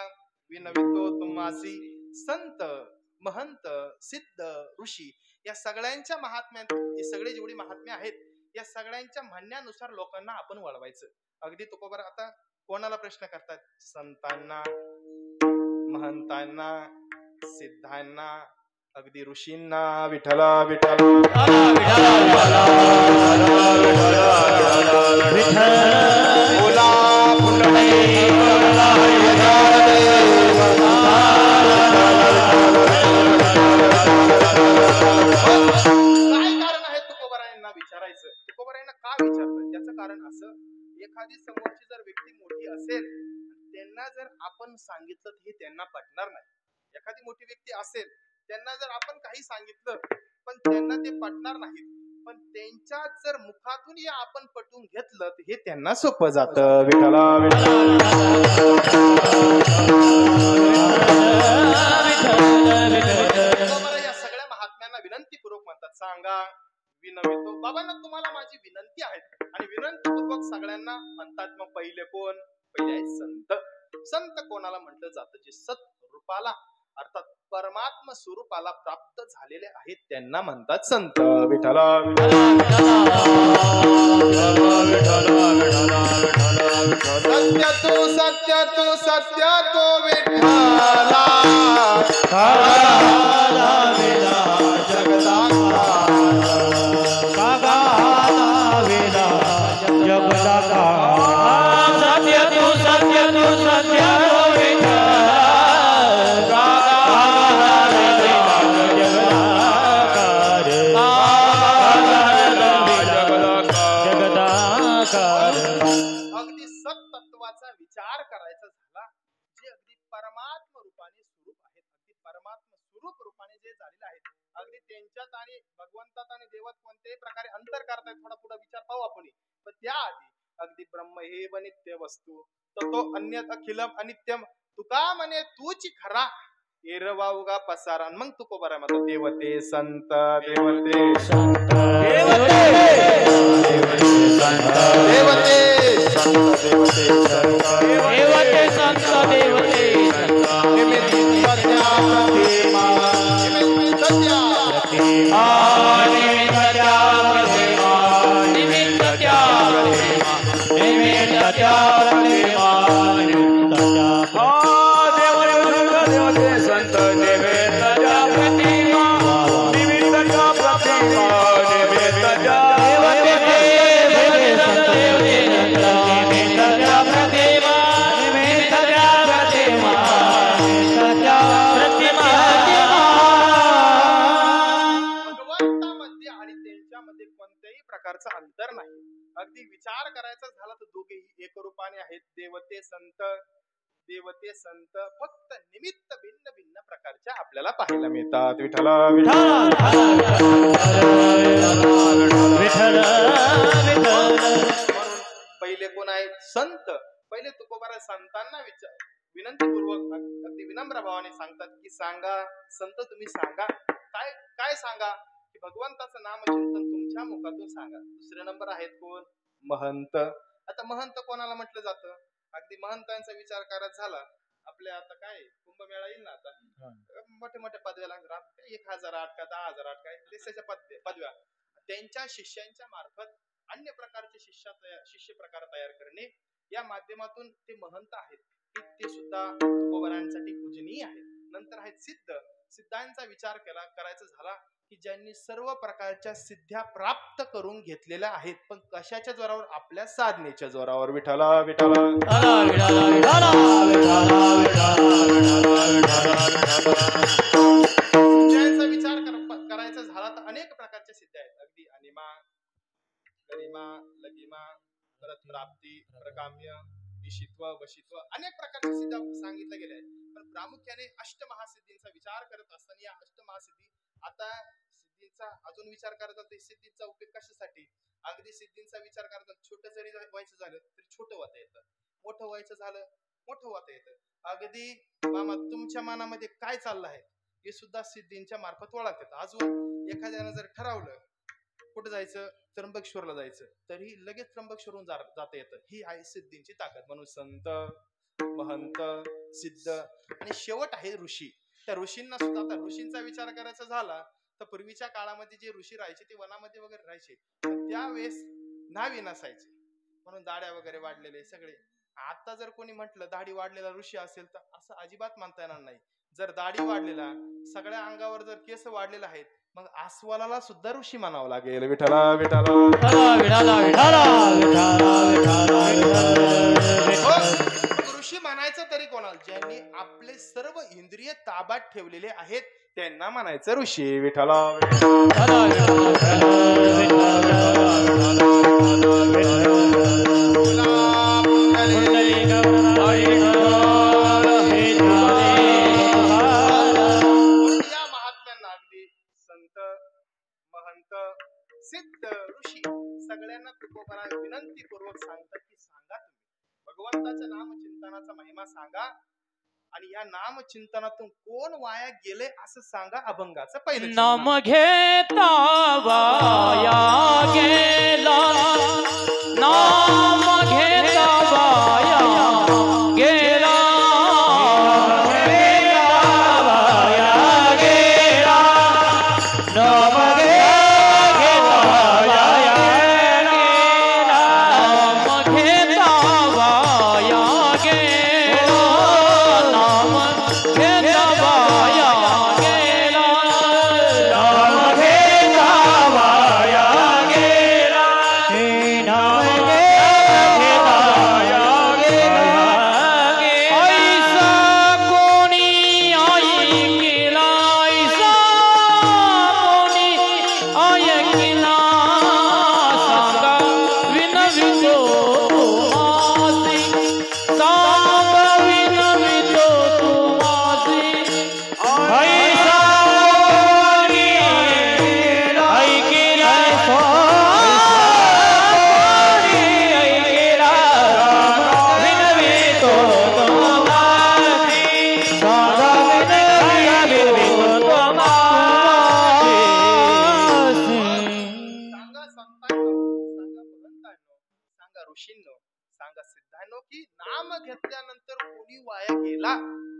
विनवितो तुम्हासी संत महंत सिद्ध ऋषी, या सगळ्यांच्या महात्म्यात, ही सगळी जेवढी महात्म्य आहेत या सगळ्यांच्या म्हणण्यानुसार लोकांना आपण वळवायचं. अगदी तुकोबरा आता कोणाला प्रश्न करतात? संतांना, महंतांना, सिद्धांना, अगदी ऋषींना. विठला विठला बोला काय कारण आहे तुकोबरायांना विचारायचं? तुकोबरायांना का विचारतात? याचं कारण असं, एखादी समोरची जर व्यक्ती मोठी असेल, त्यांना जर आपण सांगितलं हे त्यांना पटणार नाही. एखादी मोठी व्यक्ती असेल, त्यांना जर आपण काही सांगितलं पण त्यांना ते पटणार नाही, पण त्यांच्या जर मुखातून हे आपण पटवून घेतलं तर हे त्यांना सोपं जातं. विठला या सगळ्या महात्म्यांना विनंतीपूर्वक म्हणतात, सांगा विनवितो. बाबांना तुम्हाला माझी विनंती आहे, आणि विनंतीपूर्वक सगळ्यांना म्हणतात. मग पहिले कोण? पहिले आहे संत. संत कोणाला म्हटलं जातं? जे सत रूपाला अर्थात परमात्म स्वरूपाला प्राप्त झालेले आहेत त्यांना म्हणतात संत. विठला सत्य तो सत्य तो सत्य तो विठला अगदी सत्तत्वाचा विचार करायचा झाला, जे अगदी परमात्म रूपाने स्वरूप आहेत, अगदी परमात्म स्वरूप रूपाने जे झालेले आहेत, अगदी त्यांच्यात आणि भगवंतात आणि देवात कोणत्याही प्रकारे अंतर करतायत, थोडा पुढे विचार पाहू आपण. पण त्याआधी अगदी ब्रह्म हे नित्य वस्तू तो अन्यत अखिलम अनित्यम, तुका म्हणे तूच खरा एरवाउगा पसारा. मग तुकोबरा म्हणतो देवते संत देवते संत देवते संत देवते संत देवते संत देवते संत देवते निमित्त सत्या प्रतिमा निमित्त सत्या प्रतिमा निमित्त सत्या प्रतिमा निमित्त सत्या प्रतिमा निमित्त सत्या प्रतिमा निमित्त सत्या संत देवेंद्र प्रतिमा निमित्त प्रतिमा निमित्त भगवंतामध्ये आणि त्यांच्यामध्ये कोणत्याही प्रकारचा अंतर नाही. अगदी विचार करायचा झाला तर दोघेही एकरूपाने आहेत. देवते संत देवते संत फक्त निमित्त भिन्न भिन्न प्रकारच्या आपल्याला पाहायला मिळतात. विठला पहिले कोण आहे? संत. पहिले तुकोबारा संतांना विचार विनंतीपूर्वक अगदी विनम्र भावाने सांगतात की सांगा संत, तुम्ही सांगा काय काय सांगा, की भगवंताचं नामचिंतन तुमच्या मुखातून सांगा. दुसरे नंबर आहेत कोण? महंत. आता महंत कोणाला म्हटलं जातं? अगदी महंतांचा विचार करायचा झाला आपल्या आता काय कुंभमेळा येईल ना आता, मोठ्या मोठ्या पदव्याला 1008 का 10,008 काय देशाच्या पदव्या त्यांच्या शिष्यांच्या मार्फत अन्य प्रकारचे शिष्य प्रकार तयार करणे, या माध्यमातून ते महंत आहेत की ते सुद्धा तुकोबारायांसाठी पूजनीय आहेत. नंतर आहेत सिद्धांचा विचार करायचा झाला की ज्यांनी सर्व प्रकारच्या सिद्ध्या प्राप्त करून घेतलेल्या आहेत, पण कशाच्या जोरावर? आपल्या साधनेच्या जोरावर. विठ्ठला विठ्ठला सिद्ध्यांचा विचार करायचा झाला तर अनेक प्रकारच्या सिद्ध्या आहेत. अगदी अनिमा, गरिमा, लगिमा, परत प्राप्ती, प्रकाम्य, ईशित्व, वशित्व, अनेक प्रकारच्या सिद्ध्या सांगितल्या गेल्या आहेत. पण प्रामुख्याने अष्टमहासिद्धींचा विचार करत असताना या अष्टमहासिद्धी, आता सिद्धींचा अजून विचार करतात ते सिद्धींचा उपयोग कशासाठी? अगदी सिद्धींचा विचार करतात छोटं जरी व्हायचं झालं तरी छोटं होता येतं, मोठं व्हायचं झालं मोठं होता येतं. अगदी मामा तुमच्या मनामध्ये काय चाललं आहे हे सुद्धा सिद्धींच्या मार्फत ओळखता येतं. अजून एखाद्यानं जर ठरवलं कुठं जायचं, त्र्यंबकेश्वरला जायचं, तरी लगेच त्र्यंबकेश्वरून जाता येतं. ही आहे सिद्धींची ताकद. म्हणून संत, महंत, सिद्ध आणि शेवट आहे ऋषी. त्या ऋषींना सुद्धा, आता ऋषींचा विचार करायचा झाला तर पूर्वीच्या काळामध्ये जे ऋषी राहायचे ते वनामध्ये वगैरे राहायचे, त्यावेळेस नावी नसायचे म्हणून दाढ्या वगैरे वाढलेले सगळे. आता जर कोणी म्हटलं दाढी वाढलेला ऋषी असेल तर असं अजिबात मानता येणार नाही. जर दाढी वाढलेला, सगळ्या अंगावर जर केस वाढलेले आहेत, मग आस्वालाला सुद्धा ऋषी म्हणावं लागेल. विठ्ठला विठ्ठला ऋषी म्हणायचं तरी कोणाला? ज्यांनी आपले सर्व इंद्रिय ताब्यात ठेवलेले आहेत त्यांना म्हणायचं ऋषी. विठ्ठला सिद्ध ऋषी सगळ्यांना तुकोबारा विनंती पूर्वक सांगतात की सांगा तुम्ही भगवंताच्या नामचिंतनाचा महिमा सांगा, आणि या नामचिंतनातून कोण वाया गेले असं सांगा. अभंगाचं पहिलं नाम घेता वाया गेला, नाम घेता वाया गेला,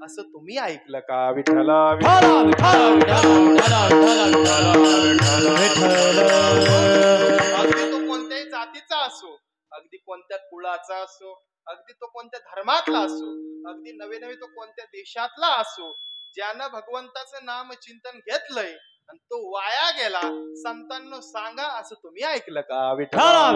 असं तुम्ही ऐकलं का? विठ्ठला अगदी तो कोणत्याही जातीचा असो, अगदी कोणत्या कुळाचा असो, अगदी तो कोणत्या धर्मातला असो, अगदी नवे तो कोणत्या देशातला असो, ज्यानं भगवंताचं नाम चिंतन घेतलंय आणि तो वाया गेला, संतांनो सांगा असं तुम्ही ऐकलं का? विठ्ठला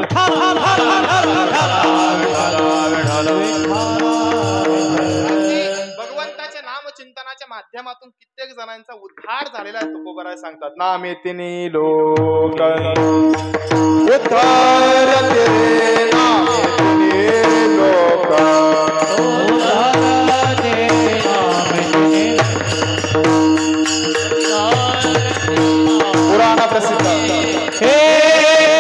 भगवंताच्या नामचिंतनाच्या माध्यमातून कित्येक जणांचा उद्धार झालेला आहे. तुकोबाराय सांगतात नामेतिनी लोक उद्धार तेरे नामेतिनी लोक पुराण प्रसिद्ध Hare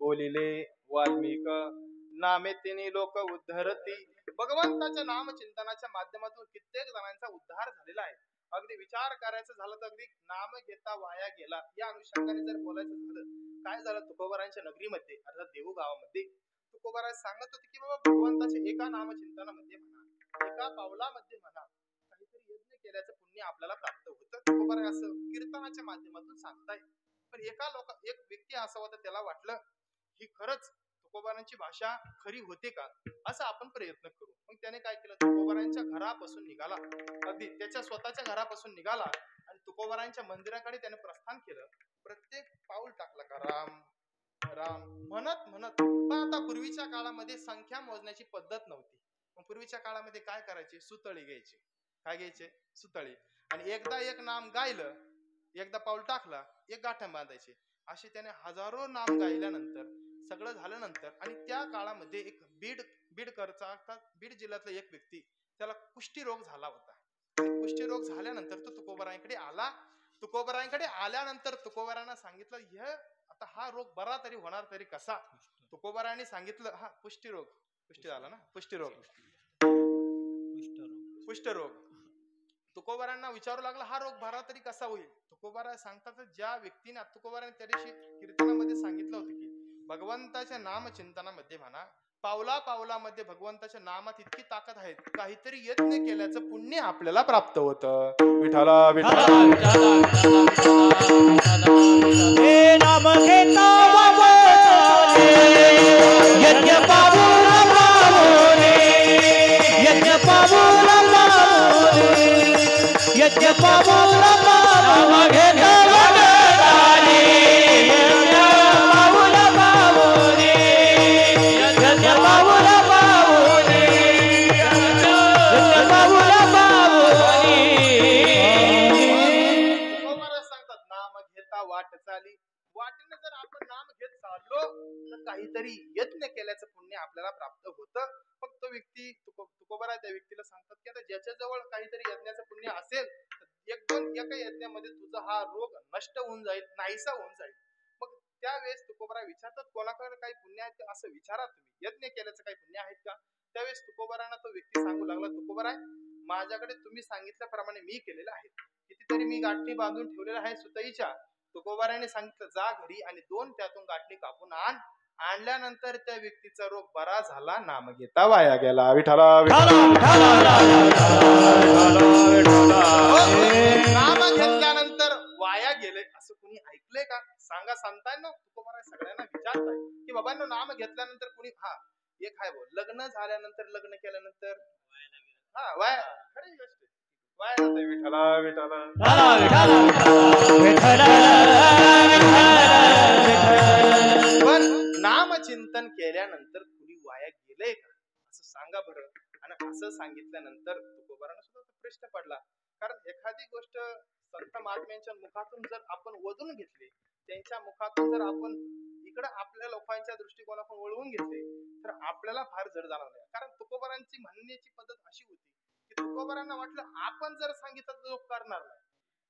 बोलिले वाल्मिक नामे तिन्ही लोक उद्धरती. भगवंताच्या नामचिंतनाच्या माध्यमातून कित्येक जणांचा उद्धार झालेला आहे. अगदी विचार करायचं झालं तर अगदी नाम घेता वाया गेला या अनुषंगाने जर बोलायचं झालं, काय झालं तुकोबारांच्या नगरीमध्ये अर्थात देहू गावामध्ये तुकोबाराय सांगत होते की बाबा भगवंताच्या एका नामचिंतनामध्ये म्हणा, एका पावलामध्ये म्हणा, काहीतरी यज्ञ केल्याचं पुण्य आपल्याला प्राप्त होतं. तुकोबाराय असं कीर्तनाच्या माध्यमातून सांगताय. पण एक व्यक्ती असा होता, त्याला वाटलं ही खरंच तुकोबारांची भाषा खरी होते का, असं आपण प्रयत्न करू. मग त्याने काय केलं, तुकोबारांच्या घरापासून निघाला, अगदी त्याच्या स्वतःच्या घरापासून निघाला आणि तुकोबारांच्या मंदिराकडे त्याने प्रस्थान केलं. प्रत्येक पाऊल टाकला का राम राम म्हणत म्हणत. पण आता पूर्वीच्या काळामध्ये संख्या मोजण्याची पद्धत नव्हती. मग पूर्वीच्या काळामध्ये काय करायचे, सुतळी घ्यायचे. काय घ्यायचे, सुतळी. आणि एकदा एक नाम गायलं, एकदा पाऊल टाकला, एक गाठण बांधायचे. असे त्याने हजारो नाम गायल्यानंतर सगळं झाल्यानंतर आणि त्या काळामध्ये एक बीड जिल्ह्यातला एक व्यक्ती, त्याला कुष्ठीरोग झाला होता. कुष्ठीरोग झाल्यानंतर तो तुकोबारांकडे आला. तुकोबारांकडे आल्यानंतर तुकोबारांना सांगितलं, आता हा रोग बरा तरी होणार तरी कसा. तुकोबारांनी सांगितलं, हा कुष्ठीरोग, कुष्ठी झाला ना, कुष्ठरोग. तुकोबारांना विचारू लागला, हा रोग बरा तरी कसा होईल. तुकोबारा सांगतात, ज्या व्यक्तीने तुकोबारांनी त्या दिवशी कीर्तनामध्ये सांगितलं होतं की भगवंताच्या नामचिंतनामध्ये म्हणा, पावला पावलामध्ये भगवंताच्या नामात इतकी ताकद आहे, काहीतरी यज्ञ केल्याचं पुण्य आपल्याला प्राप्त होतं. विठाला विठाला हे नाम घेता यज्ञ पावला पावले, यज्ञ पावला पावले, यज्ञ पावला पावला घेता वाटेने जर आपण नाम घेत चाललो तर काहीतरी यज्ञ केल्याचं पुण्य आपल्याला प्राप्त होतं. मग तो व्यक्ती तुकोबारा त्या व्यक्तीला सांगतात की आता ज्याच्या जवळ काहीतरी यज्ञाचं पुण्य असेल तर एका यज्ञामध्ये तुझा हा रोग नष्ट होऊन जाईल, नाहीसा होऊन जाईल. मग त्यावेळेस तुकोबारा विचारतात, कोणाकडे काही पुण्य आहेत का, असं विचारा तुम्ही, यज्ञ केल्याचं काही पुण्य आहेत का. त्यावेळेस तुकोबारांना तो व्यक्ती सांगू लागला, तुकोबाराय माझ्याकडे तुम्ही सांगितल्याप्रमाणे मी केलेलं आहे, कितीतरी मी गाठी बांधून ठेवलेल्या आहे सुतईच्या. तुकोबाराने सांगितलं, जा घरी आणि 2 त्यातून गाठी कापून आण. आणल्यानंतर त्या व्यक्तीचा रोग बरा झाला, नाम घेता वाया गेला. विठाला नाम घेतल्यानंतर वाया गेले असं कुणी ऐकलंय का, सांगा संतांनो. तुकोबारा सगळ्यांना विचारताय की बाबांनो, नाम घेतल्यानंतर कुणी, हा एक आहे बोल, लग्न झाल्यानंतर, लग्न केल्यानंतर हा वाया, खरी गोष्ट वाया जाते. विठाला विठाला पण नामचिंतन केल्यानंतर कुणी वाया गेलंय का, असं सांगा बरं. आणि असं सांगितल्यानंतर तुकोबारांना सुद्धा प्रश्न पडला. कारण एखादी गोष्ट संत महात्म्यांच्या मुखातून जर आपण वळवून घेतली, त्यांच्या मुखातून जर आपण इकडे आपल्या लोकांच्या दृष्टिकोनातून वळवून घेतले तर आपल्याला फार जड जाणार नाही. कारण तुकोबारांची म्हणण्याची पद्धत अशी होती की तुकोबारांना वाटलं आपण जर सांगितलं तर लोक करणार नाही,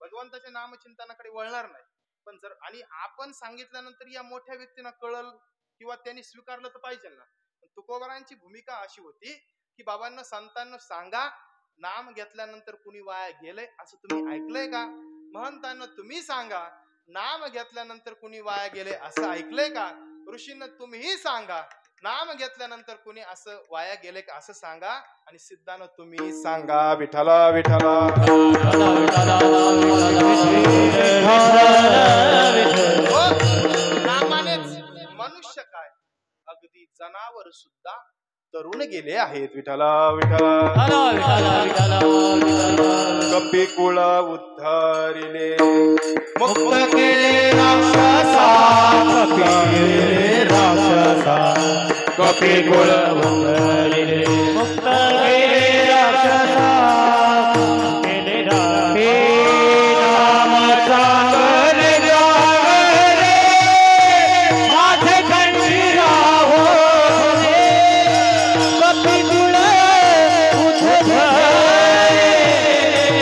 भगवंताच्या नामचिंतनाकडे वळणार नाही. पण जर आणि आपण सांगितल्यानंतर या मोठ्या व्यक्तींना कळल किंवा त्यांनी स्वीकारलं तर पाहिजे ना. तुकोबारांची भूमिका अशी होती की बाबांना, संतांना सांगा, नाम घेतल्यानंतर कुणी वाया गेलंय असं तुम्ही ऐकलंय का. महंतांना तुम्ही सांगा, नाम घेतल्यानंतर कुणी वाया गेले असं ऐकलंय का. ऋषींना तुम्हीही सांगा, नाम घेतल्यानंतर कुणी असं वाया गेले का असं सांगा. आणि सिद्धांना तुम्ही सांगा. विठाला विठाला नामानेच मनुष्य काय, अगदी जनावर सुद्धा तरुण गेले आहेत. विठाला विठाला कपी कुळ उद्धारिले, मुक्त केले राक्षसा, कपी कुळ उद्धारिले, मुक्त केले राक्षसा, केले राखे नाम चांगले जागले, माझे खंडीराव कपी कुळ उद्धारिले,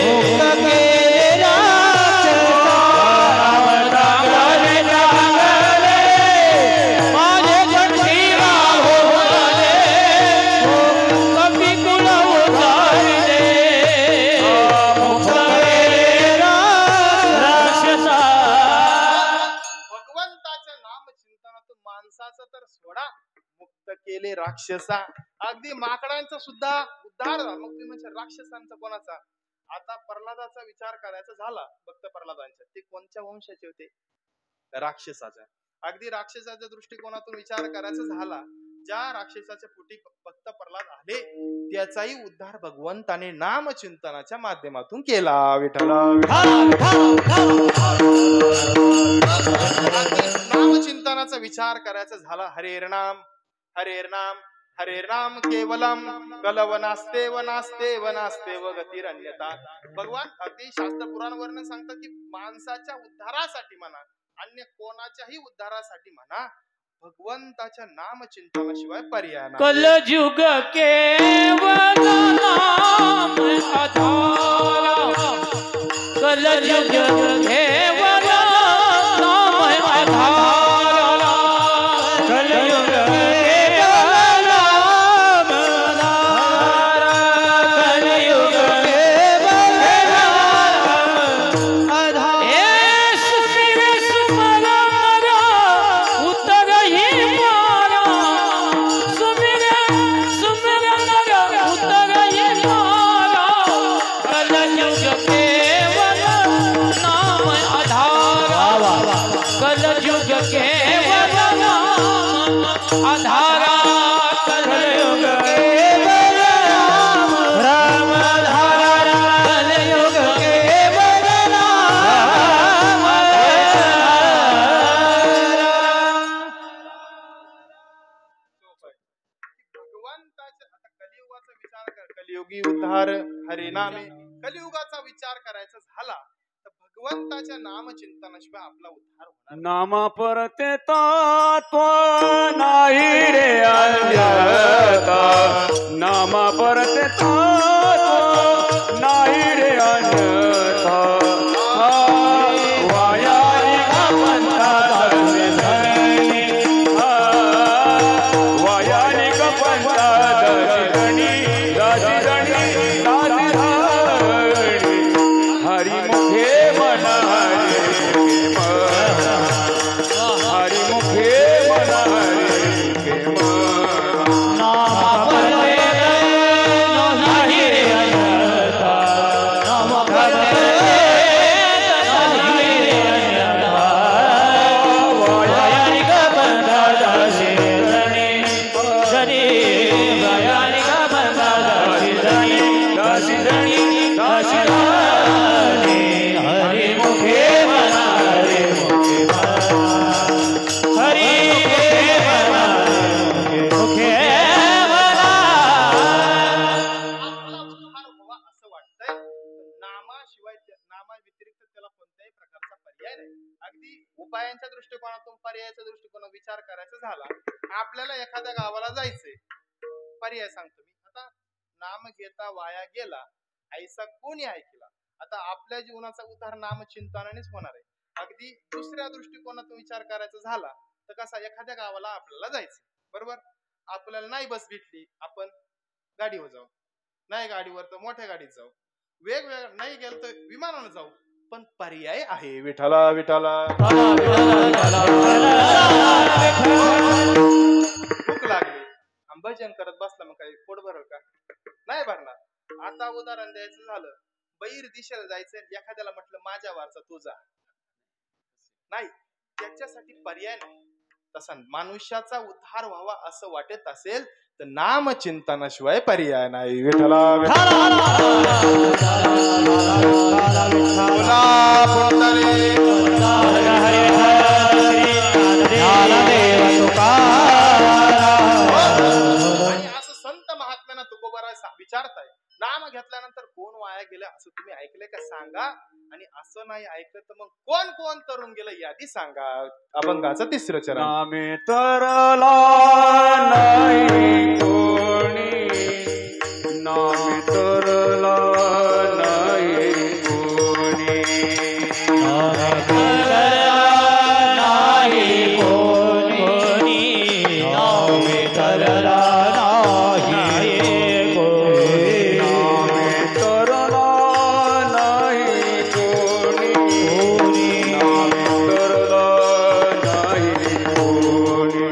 मुक्त केले राक्षसा, चांगले जागले, माझे तर सोडा, मुक्त केले राक्षसा. अगदी माकडांचा सुद्धा उद्धार झाला. मग तुम्ही म्हणजे राक्षसांचा कोणाचा? आता प्रल्हादाचा विचार करायचा झाला, भक्त प्रल्हादांच्या, ते कोणत्या वंशाचे होते? राक्षसाच्या. अगदी राक्षसाच्या दृष्टिकोनातून विचार करायचा झाला, ज्या राक्षसाच्या पोटी भक्त प्रल्हाद आले त्याचाही उद्धार भगवंताने नामचिंतनाच्या माध्यमातून केला. विठ्ठला नामचिंतनाचा विचार करायचा झाला. हरेर नाम हरेर नाम हरेर नाम केवलम कलवनास्ते वनास्ते वनास्ते व गतिरन्यता. भगवान अगदी शास्त्र पुराण वर्णन सांगतात की माणसाच्या उद्धारासाठी म्हणा, अन्य कोणाच्याही उद्धारासाठी म्हणा, भगवंताच्या नामचिंतनाशिवाय पर्याय नाही. कलयुग केवल नाम आधार, कलयुग केवल नाम आधार, कलयुग केवल नाम आधार, कलयुग केवल नाम आधार. एस सिर सुमरा उतर ही मारा, सुमिर सुमिर नर उतर ही मारा, कलयुग केवल नाम आधार, कलयुग केवल नाम आधार, कलयुग केवल राम आधार, कलयुग केवल नाम भगवंताच्या आता कलियुगाचा विचार कर, कलियुगी उद्धार हरिनामे. कलियुगाचा विचार करायचा झाला तर भगवंताच्या नामचिंतनाशिवाय आपला उद्धार होणार नाही. नामा परते तत्व नाही रे अन्यथा, नामा परते तत्व नाही रे अन्यथा. वायारी गपंता दासी धनी, वायारी गपंता दासी धनी, दासी धनी दासी धनी. हरिमुखे मन हरिमुखे मन, हरिमुखे मन हरिमुखे मन. नाम परते नाही रे अन्यथा, नाम परते नाही रे अन्यथा. वायानी गपंता दासी धनी, धनी वायानी गपंता दासी धनी, दासी धनी दासी धनी. हरिमुखे मन हरिमुखे मन, हरिमुखे मन हरिमुखे मन. आपला उद्धार व्हावा असं वाटतंय, नामाशिवाय नामा व्यतिरिक्त त्याला कोणत्याही प्रकारचा पर्याय नाही. अगदी उपायांच्या दृष्टिकोनातून पर्यायाच्या दृष्टिकोनातून विचार करायचा झाला, आपल्याला एखाद्या गावाला जायचंय, पर्याय सांगतो मी. आता नाम घेता वाया गेला ऐसा कोणी ऐकला. आता आपल्या जीवनाचा उद्धार नामचिंतनानेच होणार आहे. अगदी दुसऱ्या दृष्टिकोनातून विचार करायचा झाला तर कसा, एखाद्या गावाला आपल्याला जायचं, बरोबर, आपल्याला नाही बस भेटली, आपण गाडीवर जाऊ, नाही गाडीवर तर मोठ्या गाडीत जाऊ, वेगवेगळ्या नाही गेलं तर विमानानं जाऊ, पण पर्याय आहे. विठ्ठला विठ्ठला. भूक लागली, भजन करत बसला, मग काही पोट भरल का? नाही भरणार. आता उदाहरण द्यायचं झालं, बैर दिशेला जायचं, एखाद्याला म्हटलं माझ्या वारचा तुझा, नाही, त्याच्यासाठी पर्याय नाही. तसा मनुष्याचा उद्धार व्हावा असं वाटत असेल तर नामचिंतनाशिवाय पर्याय नाही. विठ्ठला आणि असं संत महात्म्यानं तुकोबारा विचारताय, नाम घेतल्यानंतर कोण वाया गेलं असं तुम्ही ऐकलंय का? सांगा. आणि असं नाही ऐकलं तर मग कोण कोण तरुण गेलं यादी सांगा. अभंगाचं तिसरं चरण. नामे तरला नाही कोणी, नामे तरला नाही कोणी, नामे तरला नाही कोणी, नामे तरला नाही कोणी, नामे तरला नाही कोणी, नामे तरला नाही कोणी.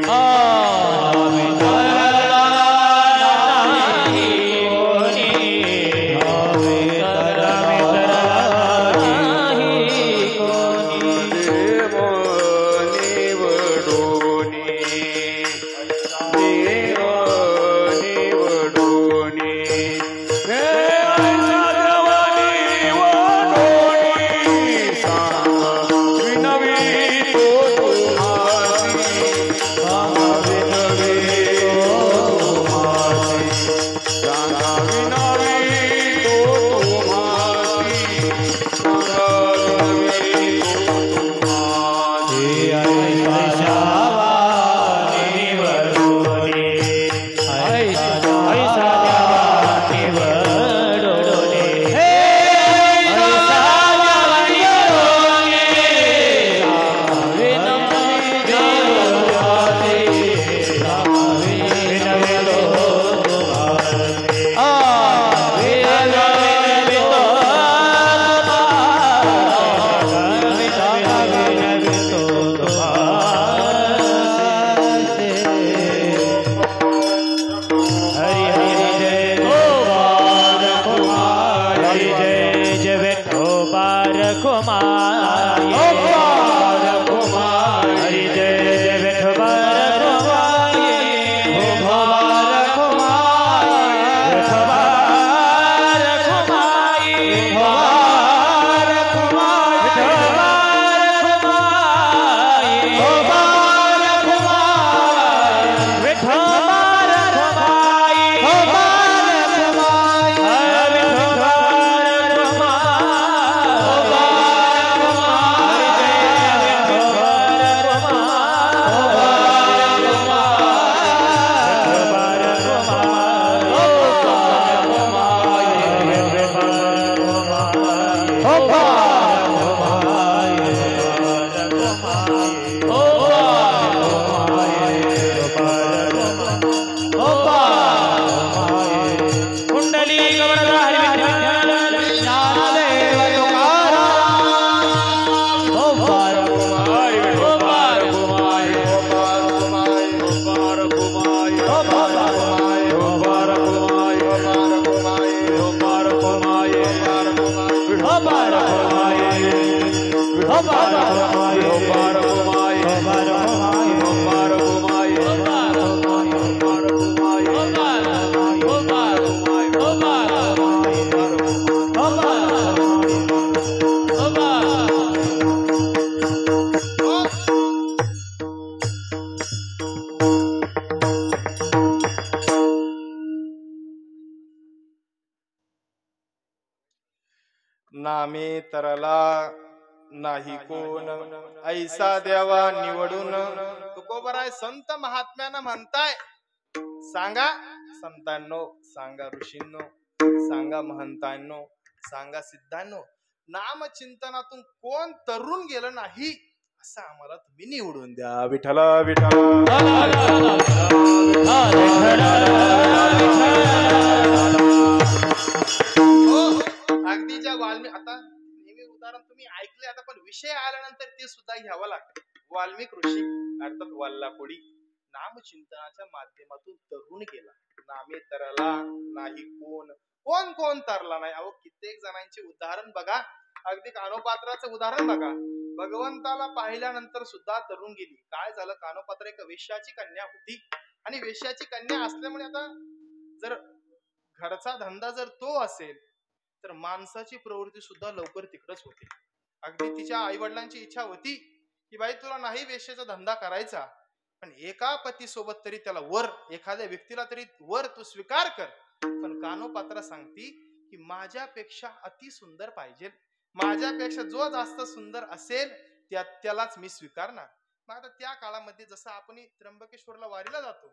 नामे तरला नाही कोण ऐसा देवा निवडून. तुकोबराय संत महात्म्यानं म्हणताय, सांगा संतांनो, सांगा ऋषींनो, सांगा महंतांनो, सांगा सिद्धांनो, नामचिंतनातून कोण तरुण गेलं नाही असं आम्हाला तुम्ही निवडून द्या. विठ्ठला अगदी ज्या वाल्मिक, आता नेहमी उदाहरण तुम्ही ऐकले आता, पण विषय आल्यानंतर ते सुद्धा घ्यावं लागतं. वाल्मिक ऋषी अर्थात वल्लाकोडी नामचिंतनाच्या माध्यमातून तरुण गेला. नामे तरला नाही कोण, कोण कोण तरला नाही. अहो कित्येक जणांचे उदाहरण बघा, अगदी कानोपात्राचं उदाहरण बघा. भगवंताला पाहिल्यानंतर सुद्धा तरुण गेली. काय झालं, कानोपात्र एक वेश्याची कन्या होती आणि वेश्याची कन्या असल्यामुळे आता जर घरचा धंदा जर तो असेल तर माणसाची प्रवृत्ती सुद्धा लवकर तिकडच होते. अगदी तिच्या आई वडिलांची इच्छा होती की बाई तुला नाही वेश्याचा धंदा करायचा, पण एका पती सोबत तरी त्याला वर, एखाद्या व्यक्तीला तरी वर तू स्वीकार कर. पण कानोपात्रा सांगती की माझ्यापेक्षा अति सुंदर पाहिजे, माझ्यापेक्षा जो जास्त सुंदर असेल त्यालाच मी स्वीकारणार. मग आता त्या काळामध्ये जसं आपण त्र्यंबकेश्वरला वारीला जातो,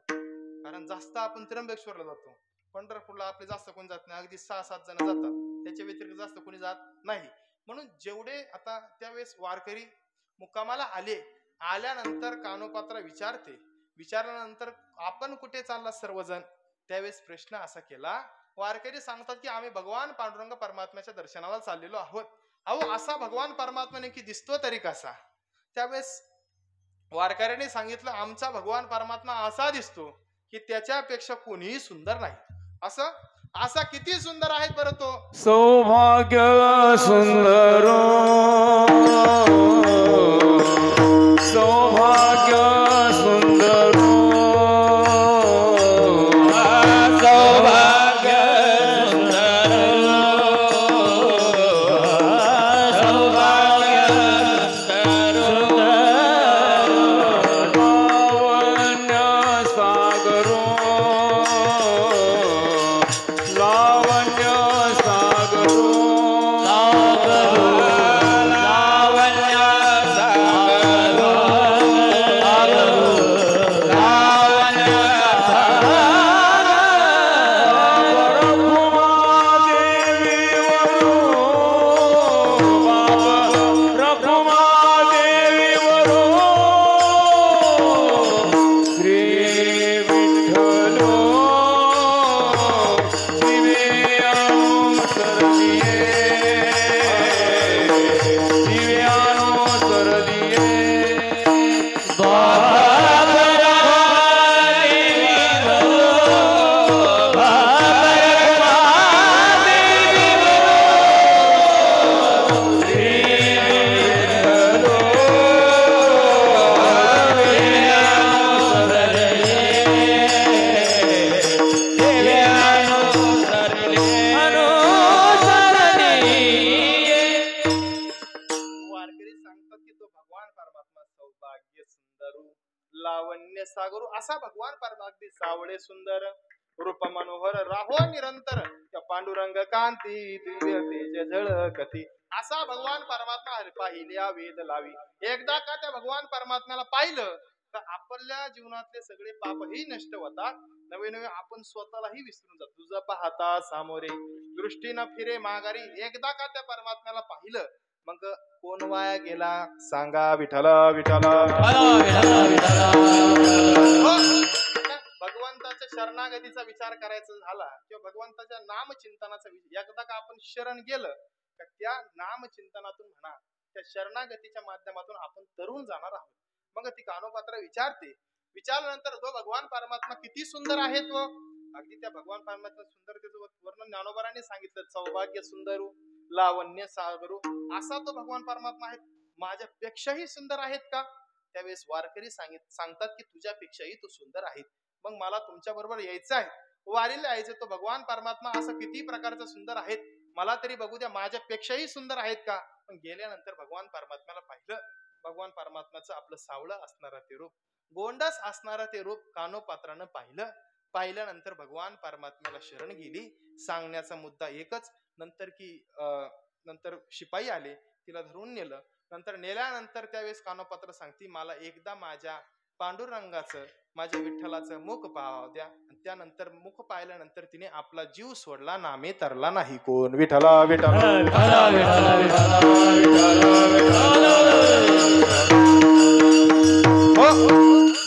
कारण जास्त आपण त्र्यंबकेश्वरला जातो, पंढरपूरला आपले जास्त कोणी जात नाही, अगदी 6-7 जण जातात, त्याच्या व्यतिरिक्त जास्त कोणी जात नाही. म्हणून जेवढे आता त्यावेळेस वारकरी मुक्कामाला आल्यानंतर कानोपात्रा विचारल्यानंतर आपण कुठे चालला सर्वजण, त्यावेळेस प्रश्न असा केला. वारकरी सांगतात की आम्ही भगवान पांडुरंग परमात्म्याच्या दर्शनाला चाललेलो आहोत. अहो असा भगवान परमात्मा नेमकी दिसतो तरी कसा? त्यावेळेस वारकऱ्यांनी सांगितलं आमचा भगवान परमात्मा असा दिसतो की त्याच्यापेक्षा कोणीही सुंदर नाही. असा किती सुंदर आहे बरं तो? सौभाग्य सुंदर, सौभाग्य सुंदर, सौभाग्य सुंदर, सौभाग्य सुंदर, लावण्य सागर, लावण्य सागर, लावण्य सागर, लावण्य लावण्य सागरू असा भगवान परमात्मा सावळे सुंदर रूप मनोहर राहो निरंतर त्या पांडुरंग कांती दिव्य तेज झळकती असा भगवान परमात्मा पाहिल्या वेद लावी. एकदा का त्या भगवान परमात्म्याला पाहिलं तर आपल्या जीवनातले सगळे पापही नष्ट होतात. नवे नवे आपण स्वतःलाही विसरून जातो. तुझं पाहता सामोरे दृष्टी न फिरे माघारी. एकदा का त्या परमात्म्याला पाहिलं मग कोण वाया गेला सांगा विठ्ठला विठ्ठला. भगवंताच्या शरणागतीचा विचार करायचा झाला किंवा भगवंताच्या नामचिंतनाचा एकदा का आपण शरण गेलं तर त्या नामचिंतनातून म्हणा त्या शरणागतीच्या माध्यमातून आपण तरुण जाणार आहोत. मग ती कानोपात्रा विचारल्यानंतर जो भगवान परमात्मा किती सुंदर आहे तो अगदी त्या भगवान परमात्मा सुंदरतेचं वर्णन ज्ञानोबारांनी सांगितलं. सौभाग्य सुंदरू लावण्य सागरू असा तो भगवान परमात्मा आहे. माझ्यापेक्षाही सुंदर आहेत का? त्यावेळेस वारकरी सांगतात की तुझ्यापेक्षाही तो सुंदर आहेत. मग मला तुमच्या बरोबर यायचं आहे, वारीला यायचं. तो भगवान परमात्मा असं किती प्रकारचा सुंदर आहेत मला तरी बघू द्या, माझ्यापेक्षाही सुंदर आहेत का? पण गेल्यानंतर भगवान परमात्म्याला पाहिलं. भगवान परमात्म्याचं आपलं सावळं असणारं ते रूप, गोंडस असणारं ते रूप कानोपात्रानं पाहिल्यानंतर भगवान परमात्म्याला शरण गेली. सांगण्याचा मुद्दा एकच नंतर की नंतर शिपाई आले, तिला धरून नेलं. नंतर नेल्यानंतर त्यावेळेस कानोपात्र सांगती, मला एकदा माझ्या पांडुरंगाचं, माझ्या विठ्ठलाचं मुख पाहावं द्या. त्यानंतर मुख पाहिल्यानंतर तिने आपला जीव सोडला, नामे तरला नाही कोण. विठ्ठला विठ्ठला हो,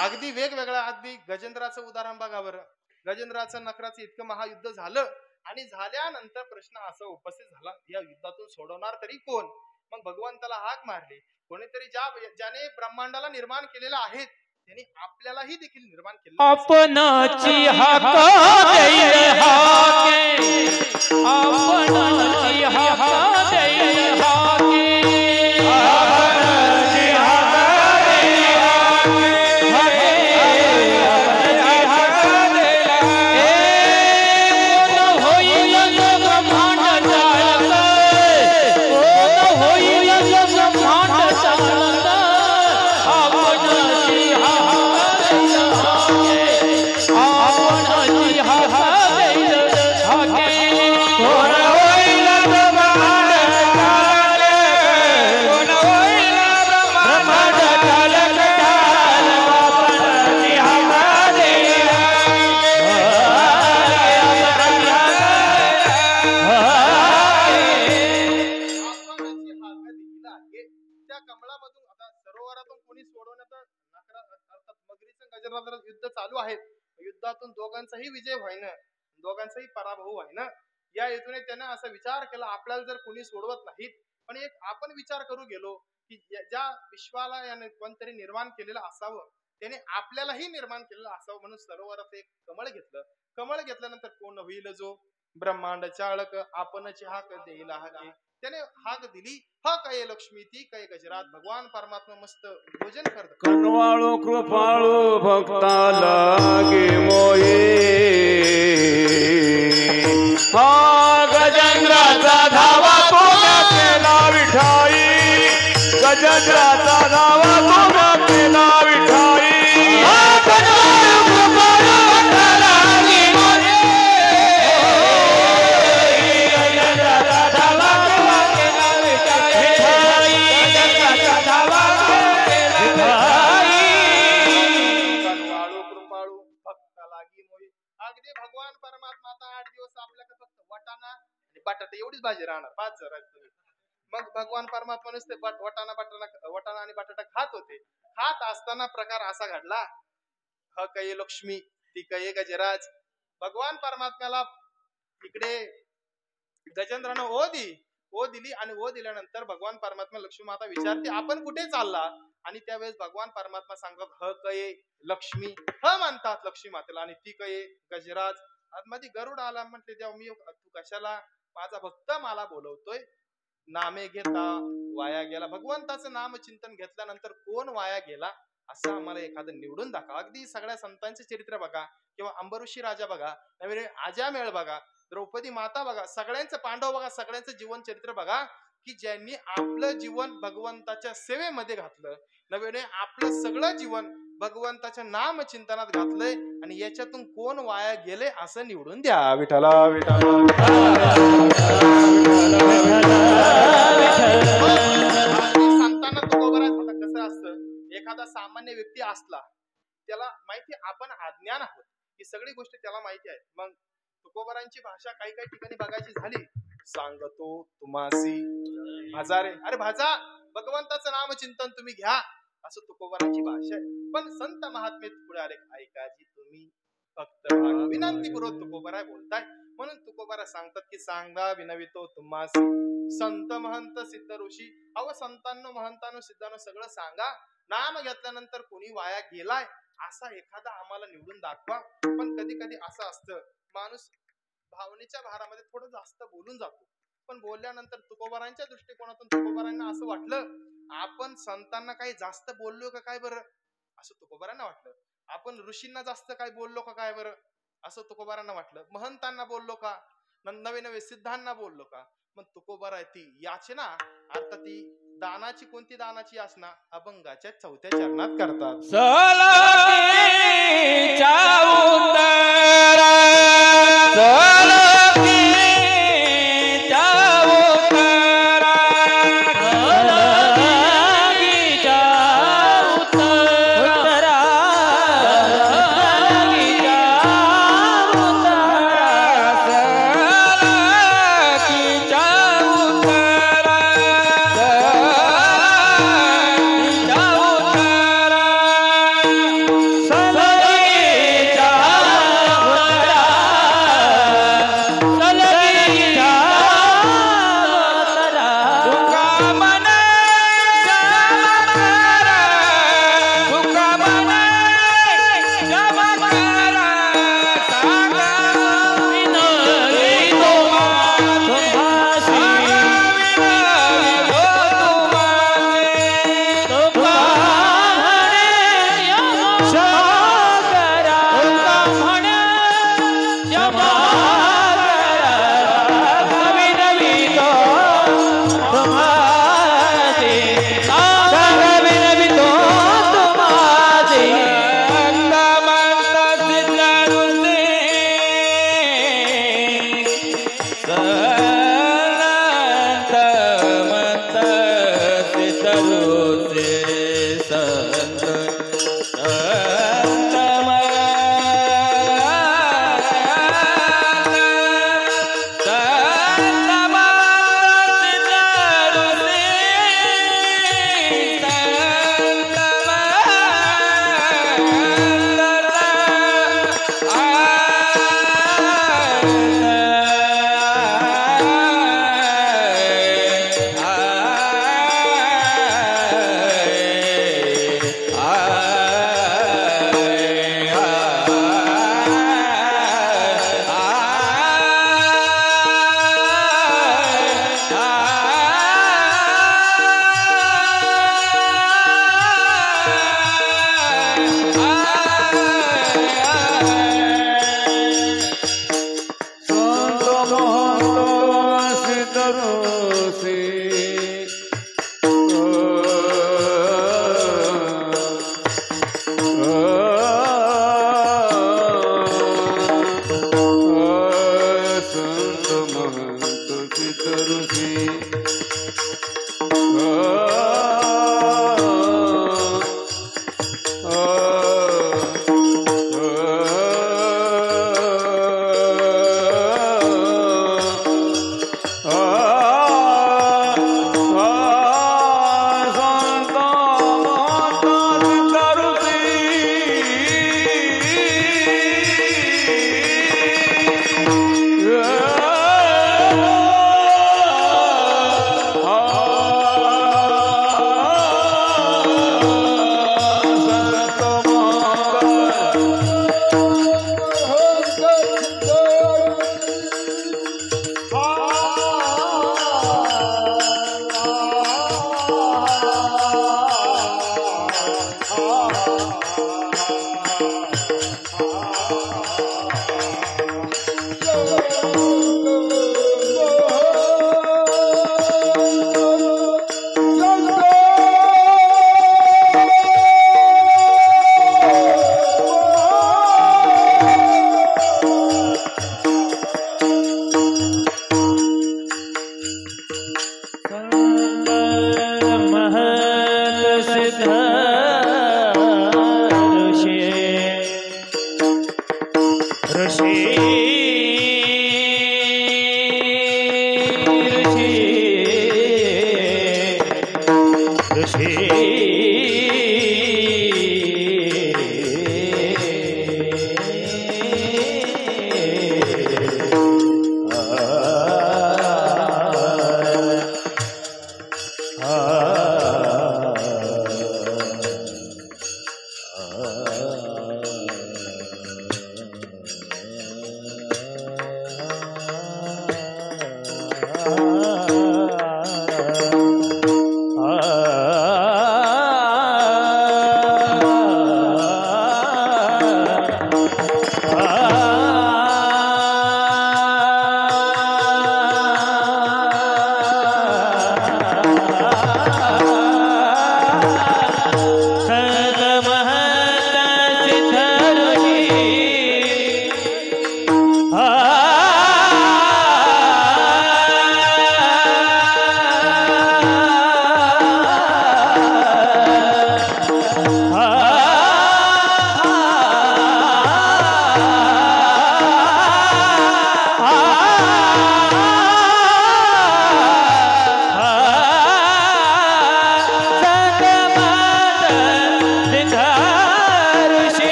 अगदी वेगवेगळ्या, अगदी गजेंद्राचं उदाहरण बघा बरं. गजेंद्राचं नकराचं इतकं महायुद्ध झालं आणि झाल्यानंतर प्रश्न असा उपस्थित झाला, या युद्धातून सोडवणार तरी कोण? मग भगवंताला हाक मारली. कोणीतरी ज्याने ब्रह्मांडाला निर्माण केलेलं आहे त्यांनी आपल्यालाही देखील निर्माण केलं. आपणाची हाक देईल हाके, आपणाची हाक देईल हाके, आपणाची हाक देईल हाके, आपणाची हाक देईल हाके. कोण होईल ब्रह्मांड चालक, कोण होईल ब्रह्मांड चालक, आपणाची हाक देईल हाके, आपणाची हाक देईल हाके. कोण होईल ब्रह्मांड चालक, कोण होईल ब्रह्मांड चालक, आपणाची हाक देईल आपणाची हाक दिली आहे. त्या कमळामधून आता सरोवरातून कोणी सोडवण्याचा अर्थात मगरीचं गजराचं युद्ध चालू आहे. युद्धातून दोघांचाही विजय व्हायनं, दोघांचाही पराभव व्हायनं. या हेतूने त्याने असा विचार केला, आपल्याला जर कोणी सोडवत नाहीत, पण एक आपण विचार करू गेलो की ज्या विश्वाला याने कोणतरी निर्माण केलेलं असावं, त्याने आपल्यालाही निर्माण केलेलं असावं, म्हणून सरोवरात एक कमळ घेतलं. कमळ घेतल्यानंतर कोण होईल जो ब्रह्मांड चाळक, आपणची हाक देईल हाके. त्याने हाक दिली, ह काय लक्ष्मी ती काय गजरात. भगवान परमात्मा मस्त भोजन करत. कनवाळू कृपाळू भक्ता लागे मोये, हा गजेंद्राचा धावा कोणा केला विठाई, गजेंद्राचा धावा कोणा केला विठाई. कनवाळू कृपाळू भक्ता लागे मोये, गजेंद्राचा धावा कोणा केला विठाई, गजेंद्राचा धावा कनवाळू कृपाळू भक्ता लागी मोई. अगदी भगवान परमात्मा आता 8 दिवस आपल्याकडे फक्त वटाणा आणि बटाटे एवढीच भाजी राहणार, 5 जरा तुम्ही. मग भगवान परमात्मा नुसते वटाणा आणि बटाटा खात होते. खात असताना प्रकार असा घडला, ह कै लक्ष्मी ती कै गजराज. भगवान परमात्म्याला इकडे गजेंद्रानं ओ दिली आणि ओ दिल्यानंतर भगवान परमात्मा लक्ष्मी माता विचारते, आपण कुठे चालला? आणि त्यावेळेस भगवान परमात्मा सांगतात, ह कै लक्ष्मी. ह म्हणतात लक्ष्मी मातेला आणि ती कै गजराज. मध्ये गरुड आला, म्हटले देव मी तू कशाला, माझा भक्त मला बोलवतोय. नामे घेता वाया गेला. भगवंताचं नाम चिंतन घेतल्यानंतर कोण वाया गेला असं आम्हाला एखादं निवडून दाखवा. अगदी सगळ्या संतांचे चरित्र बघा, किंवा अंबऋषी राजा बघा, नवीन आजामेळ बघा, द्रौपदी माता बघा, सगळ्यांचं पांडव बघा, सगळ्यांचं जीवन चरित्र बघा, की ज्यांनी आपलं जीवन भगवंताच्या सेवेमध्ये घातलं, नव्याने आपलं सगळं जीवन भगवंताच्या नाम चिंतनात घातलंय, आणि याच्यातून कोण वाया गेले असं निवडून द्या. विठ्ठला सांगताना तुकोबरा कसं असतं, एखादा सामान्य व्यक्ती असला त्याला माहिती आपण अज्ञान आहोत, ही सगळी गोष्ट त्याला माहिती आहे. मग तुकोबरांची भाषा काही काही ठिकाणी बघायची झाली, सांगतो तुम्हासी भाजारे, अरे भाजा भगवंताचं नामचिंतन तुम्ही घ्या, असं तुकोबरांची भाषा आहे. पण संत महात्मे पुढे आले, ऐकाजी तुम्ही फक्त विनंतीपूर्वक तुकोबरा बोलताय, म्हणून तुकोबरा सांगतात की सांगा विनवितो तुम्हासी संत महंत सिद्ध ऋषी. अव संतांनो महंतांनो सिद्धांनो सगळं सांगा. नाम घेतल्यानंतर कोणी वाया गेलाय असा एखादा आम्हाला निवडून दाखवा. पण कधी कधी असं असतं, माणूस भावनेच्या भारामध्ये थोडं जास्त बोलून जातो, पण बोलल्यानंतर तुकोबारांच्या दृष्टिकोनातून तुकोबारांना असं वाटलं, आपण संतांना काही जास्त बोललो का काय बरं, असं तुकोबारांना वाटलं. आपण ऋषींना जास्त काय बोललो का काय बरं, असं तुकोबारांना वाटलं. महंतांना बोललो का, नवे नवे सिद्धांना बोललो का. मग तुकोबारा ती याचना अर्थात ती दानाची, कोणती दानाची याचना अभंगाच्या 4थ्या चरणात करतात. सलगीच्या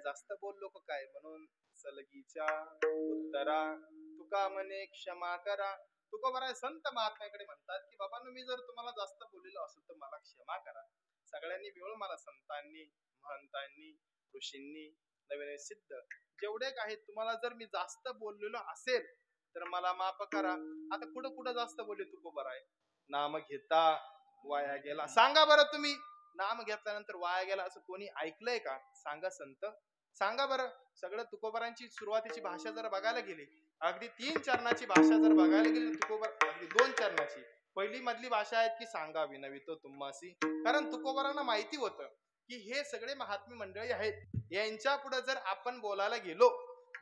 जास्त बोललो का काय म्हणून सलगीच्या उत्तरा तुका म्हणे क्षमा करा. तुकोबाराय संत महात्म्याकडे म्हणतात की बाबांनो मी जर तुम्हाला जास्त बोललेलो असेल तर मला क्षमा करा. सगळ्यांनी मिळून मला संतांनी महंतांनी ऋषींनी नवीन सिद्ध जेवढे काही तुम्हाला जर मी जास्त बोललेलो असेल तर मला माफ करा. आता कुठं कुठं जास्त बोलले तुकोबाराय? नाम घेता वाया गेला. सांगा बरं तुम्ही नाम घेतल्यानंतर वाया गेला असं कोणी ऐकलंय का? सांगा संत, सांगा बरं. सगळं तुकोबारांची सुरुवातीची भाषा जर बघायला गेली, अगदी 3 चरणाची भाषा जर बघायला गेली तुकोबार, अगदी 2 चरणाची पहिली मधली भाषा आहेत की सांगा विनवितो तुम्हासी. कारण तुकोबारांना माहिती होतं की हे सगळे महात्मे मंडळी आहेत, यांच्या पुढे जर आपण बोलायला गेलो,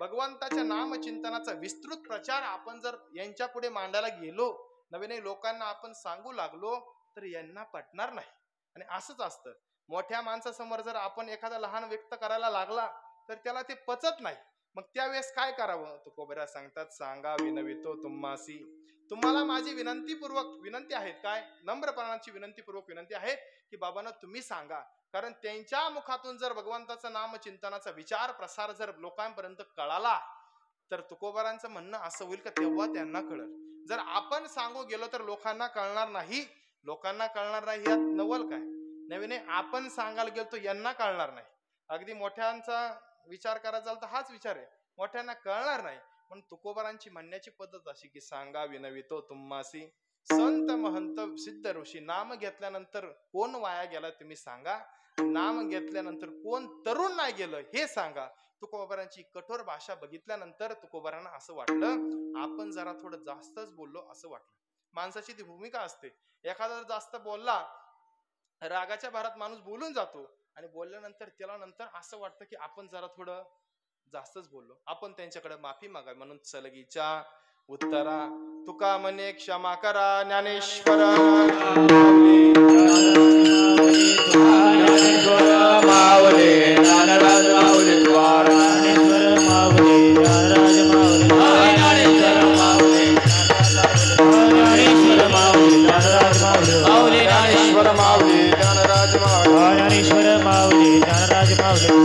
भगवंताच्या नामचिंतनाचा विस्तृत प्रचार आपण जर यांच्या पुढे मांडायला गेलो, नवीन लोकांना आपण सांगू लागलो तर यांना पटणार नाही. आणि असंच असतं, मोठ्या माणसासमोर जर आपण एखादा लहान व्यक्त करायला लागला तर त्याला ते पचत नाही. मग त्यावेळेस काय करावं? तुकोबरा सांगतात सांगा विनवितो तुम्हासी. तुम्हाला माझी विनंती आहेत, काय नम्रपणाची विनंतीपूर्वक विनंती आहे की बाबांनो तुम्ही सांगा. कारण त्यांच्या मुखातून जर भगवंताचं नामचिंतनाचा विचार प्रसार जर लोकांपर्यंत कळाला तर तुकोबारांचं म्हणणं असं होईल का तेव्हा त्यांना कळेल. जर आपण सांगू गेलो तर लोकांना कळणार नाही. लोकांना कळणार नाही यात नवल काय? नवीन आपण सांगायला गेलो तर यांना कळणार नाही. अगदी मोठ्यांचा विचार करायचा झाला तर हाच विचार आहे, मोठ्यांना कळणार नाही. पण तुकोबारांची म्हणण्याची पद्धत अशी की सांगा विनवितो तुम्हासी. संत महंत सिद्ध ऋषी नाम घेतल्यानंतर कोण वाया गेला तुम्ही सांगा. नाम घेतल्यानंतर कोण तरुण नाही गेलं हे सांगा. तुकोबारांची कठोर भाषा बघितल्यानंतर तुकोबारांना असं वाटलं आपण जरा थोडं जास्तच बोललो असं वाटलं. माणसाची ती भूमिका असते, एखादा जर जास्त बोलला, रागाच्या भरात माणूस बोलून जातो आणि बोलल्यानंतर त्याला नंतर असं वाटतं की आपण जरा थोडं जास्तच बोललो, आपण त्यांच्याकडे माफी मागावी. म्हणून सलगीच्या उत्तरा तुका म्हणे क्षमा करा. ज्ञानेश्वर मावले ज्ञानराज मावले द्वार ज्ञानेश्वर मावले ज्ञानराज मावले ज्ञानेश्वर मावले ज्ञानेश्वर मावले ज्ञानराज मावले मावले ज्ञानेश्वर मावले ज्ञानराज मावले ज्ञानेश्वर मावले ज्ञानराज मावले.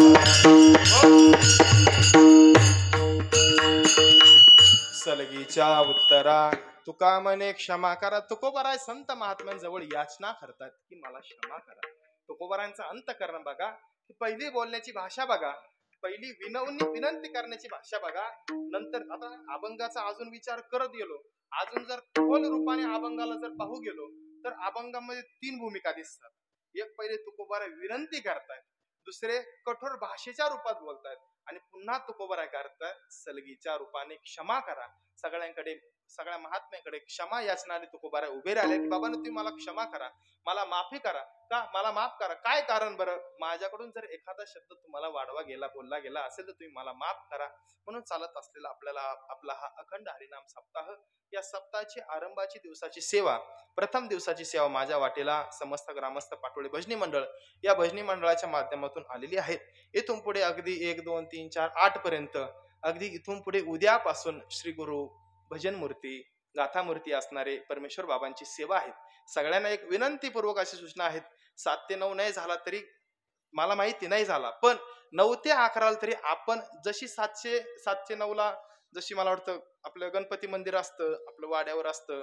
सलगीच्या उत्तरा तुका म्हणे क्षमा करा. तुकोबाराय संत महात्म्यांजवळ याचना करतात की मला क्षमा करा. तुकोबारांचा अंतःकरण बघा, पहिली बोलण्याची भाषा बघा, पहिली विनंती करण्याची भाषा बघा. नंतर आता अभंगाचा अजून विचार करत गेलो, अजून जर खोल रूपाने अभंगाला जर पाहू गेलो तर अभंगामध्ये 3 भूमिका दिसतात. एक पहिले तुकोबाराय विनंती करतायत, दुसरे कठोर भाषेच्या रूपात बोलतायत आणि पुन्हा तुकोबाराय करतायत सलगीच्या रूपाने क्षमा करा. सगळ्यांकडे सगळ्या महात्म्यांकडे क्षमा याचनाने तुकोबाराय उभे राहिले की बाबा तुम्ही मला क्षमा करा, मला माफी करा, का मला माफ करा, काय कारण बरं, माझ्याकडून जर एखादा शब्द तुम्हाला वाढवा गेला बोलला गेला असेल तर तुम्ही मला माफ करा. म्हणून चालत असलेला आपला हा अखंड हरिनाम सप्ताह, या सप्ताहाची आरंभाची दिवसाची सेवा, प्रथम दिवसाची सेवा माझ्या वाटेला समस्त ग्रामस्थ पाटोळे भजनी मंडळ या भजनी मंडळाच्या माध्यमातून आलेली आहेत. इथून पुढे अगदी 1, 2, 3, 4, 8 पर्यंत, अगदी इथून पुढे उद्यापासून श्री गुरु भजन मूर्ती गाथा मूर्ती असणारे परमेश्वर बाबांची सेवा आहे. सगळ्यांना एक विनंतीपूर्वक अशी सूचना आहेत, 7 ते 9 नाही झाला तरी मला माहिती नाही झाला, पण 9 ते 11 तरी आपण जशी 7 ते 9 जशी मला वाटतं आपलं गणपती मंदिर असतं, आपलं वाड्यावर असतं,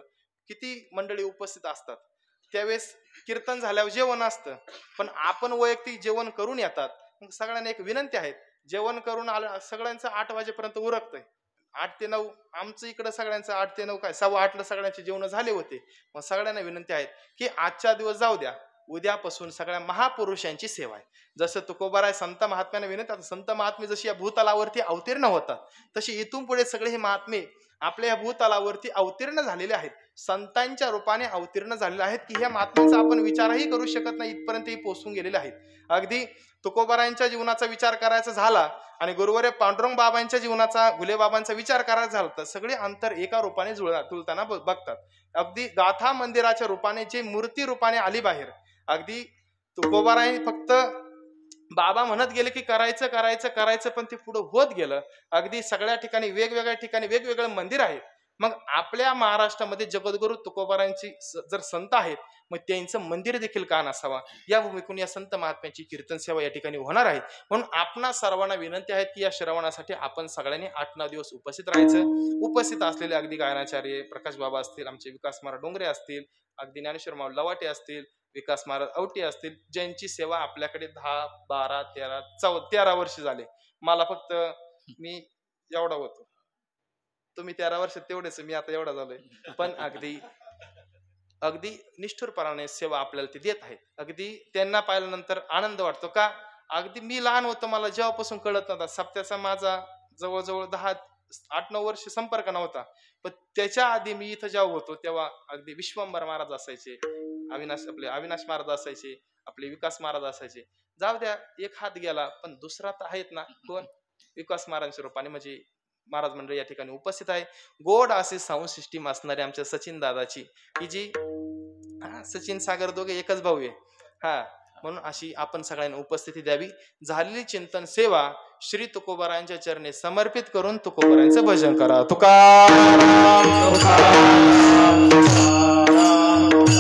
किती मंडळी उपस्थित असतात, त्यावेळेस कीर्तन झाल्यावर जेवण असतं, पण आपण वैयक्तिक जेवण करून येतात. मग सगळ्यांना एक विनंती आहे, जेवण करून आलं सगळ्यांचं 8 वाजेपर्यंत उरकतंय. 8 ते 9 आमचं इकडं सगळ्यांचं 8 ते 9 काय 7:15 सगळ्यांचे जेवण झाले होते. मग सगळ्यांना विनंती आहे की आजच्या दिवस जाऊ द्या, उद्यापासून सगळ्या महापुरुषांची सेवा आहे. जसं तुकोबाराय संत महात्म्याने विनंती, आता संत महात्मे जशी या भूतलावरती अवतीर्ण होतात तशी इथून पुढे सगळे हे महात्मे आपल्या या भूतलावरती अवतीर्ण झालेले आहेत, संतांच्या रूपाने अवतीर्ण झालेले आहेत की ह्या महात्म्यांचा आपण विचारही करू शकत नाही इथपर्यंतही पोहोचून गेलेले आहेत. अगदी तुकोबारायांच्या जीवनाचा विचार करायचा झाला आणि गुरुवर्य पांडुरंग बाबांच्या जीवनाचा, घुले बाबांचा विचार करायचा झाला तर सगळे अंतर एका रूपाने जुळताना बघतात. अगदी गाथा मंदिराच्या रूपाने जे मूर्ती रूपाने आली बाहेर, अगदी तुकोबारायांनी फक्त बाबा म्हणत गेले की करायचं करायचं करायचं, पण ते पुढे होत गेलं. अगदी सगळ्या ठिकाणी वेगवेगळ्या ठिकाणी वेगवेगळे मंदिर आहेत. मग आपल्या महाराष्ट्रामध्ये जगद्गुरु तुकोबारायांची जर संत आहेत, मग त्यांचं मंदिर देखील का नसावा, या भूमिकेतून या संत महात्म्याची कीर्तन सेवा या ठिकाणी होणार आहे. म्हणून आपणा सर्वांना विनंती आहे की या श्रवणासाठी आपण सगळ्यांनी 8-9 दिवस उपस्थित राहायचं. उपस्थित असलेले अगदी गायनाचार्य प्रकाश बाबा असतील, आमचे विकास महाराज डोंगरे असतील, अगदी ज्ञानेश्वर माऊली लवाटे असतील, विकास महाराज औटी असतील, ज्यांची सेवा आपल्याकडे 10, 12, 13 वर्ष झाले. मला फक्त मी एवढा होतो, तुम्ही 13 वर्ष तेवढेच, मी आता एवढा झालोय, पण अगदी निष्ठुरपणाने सेवा आपल्याला ते देत आहेत. अगदी त्यांना पाहिल्यानंतर आनंद वाटतो का, अगदी मी लहान होतो, मला जेव्हापासून कळत नव्हता, सप्त्याचा माझा जवळजवळ 8-9 वर्ष संपर्क नव्हता, पण त्याच्या आधी मी इथं जेव्हा होतो तेव्हा अगदी विश्वंभर महाराज असायचे, अविनाश महाराज असायचे, आपले विकास महाराज असायचे. जाऊ द्या, एक हात गेला, पण दुसरा तर आहेत ना, कोण, विकास महाराजांच्या रूपाने म्हणजे महाराज मंडळ या ठिकाणी उपस्थित आहे. गोड असे साऊंड सिस्टीम असणारे आमच्या सचिन दादाची, ही जी सचिन सागर दोघे एकच भाऊ आहे, म्हणून अशी आपण सगळ्यांना उपस्थिती द्यावी. झालेली चिंतन सेवा श्री तुकोबारायांच्या चरणी समर्पित करून तुकोबारायांचं भजन करा. तुकाराम तुकाराम तुकाराम.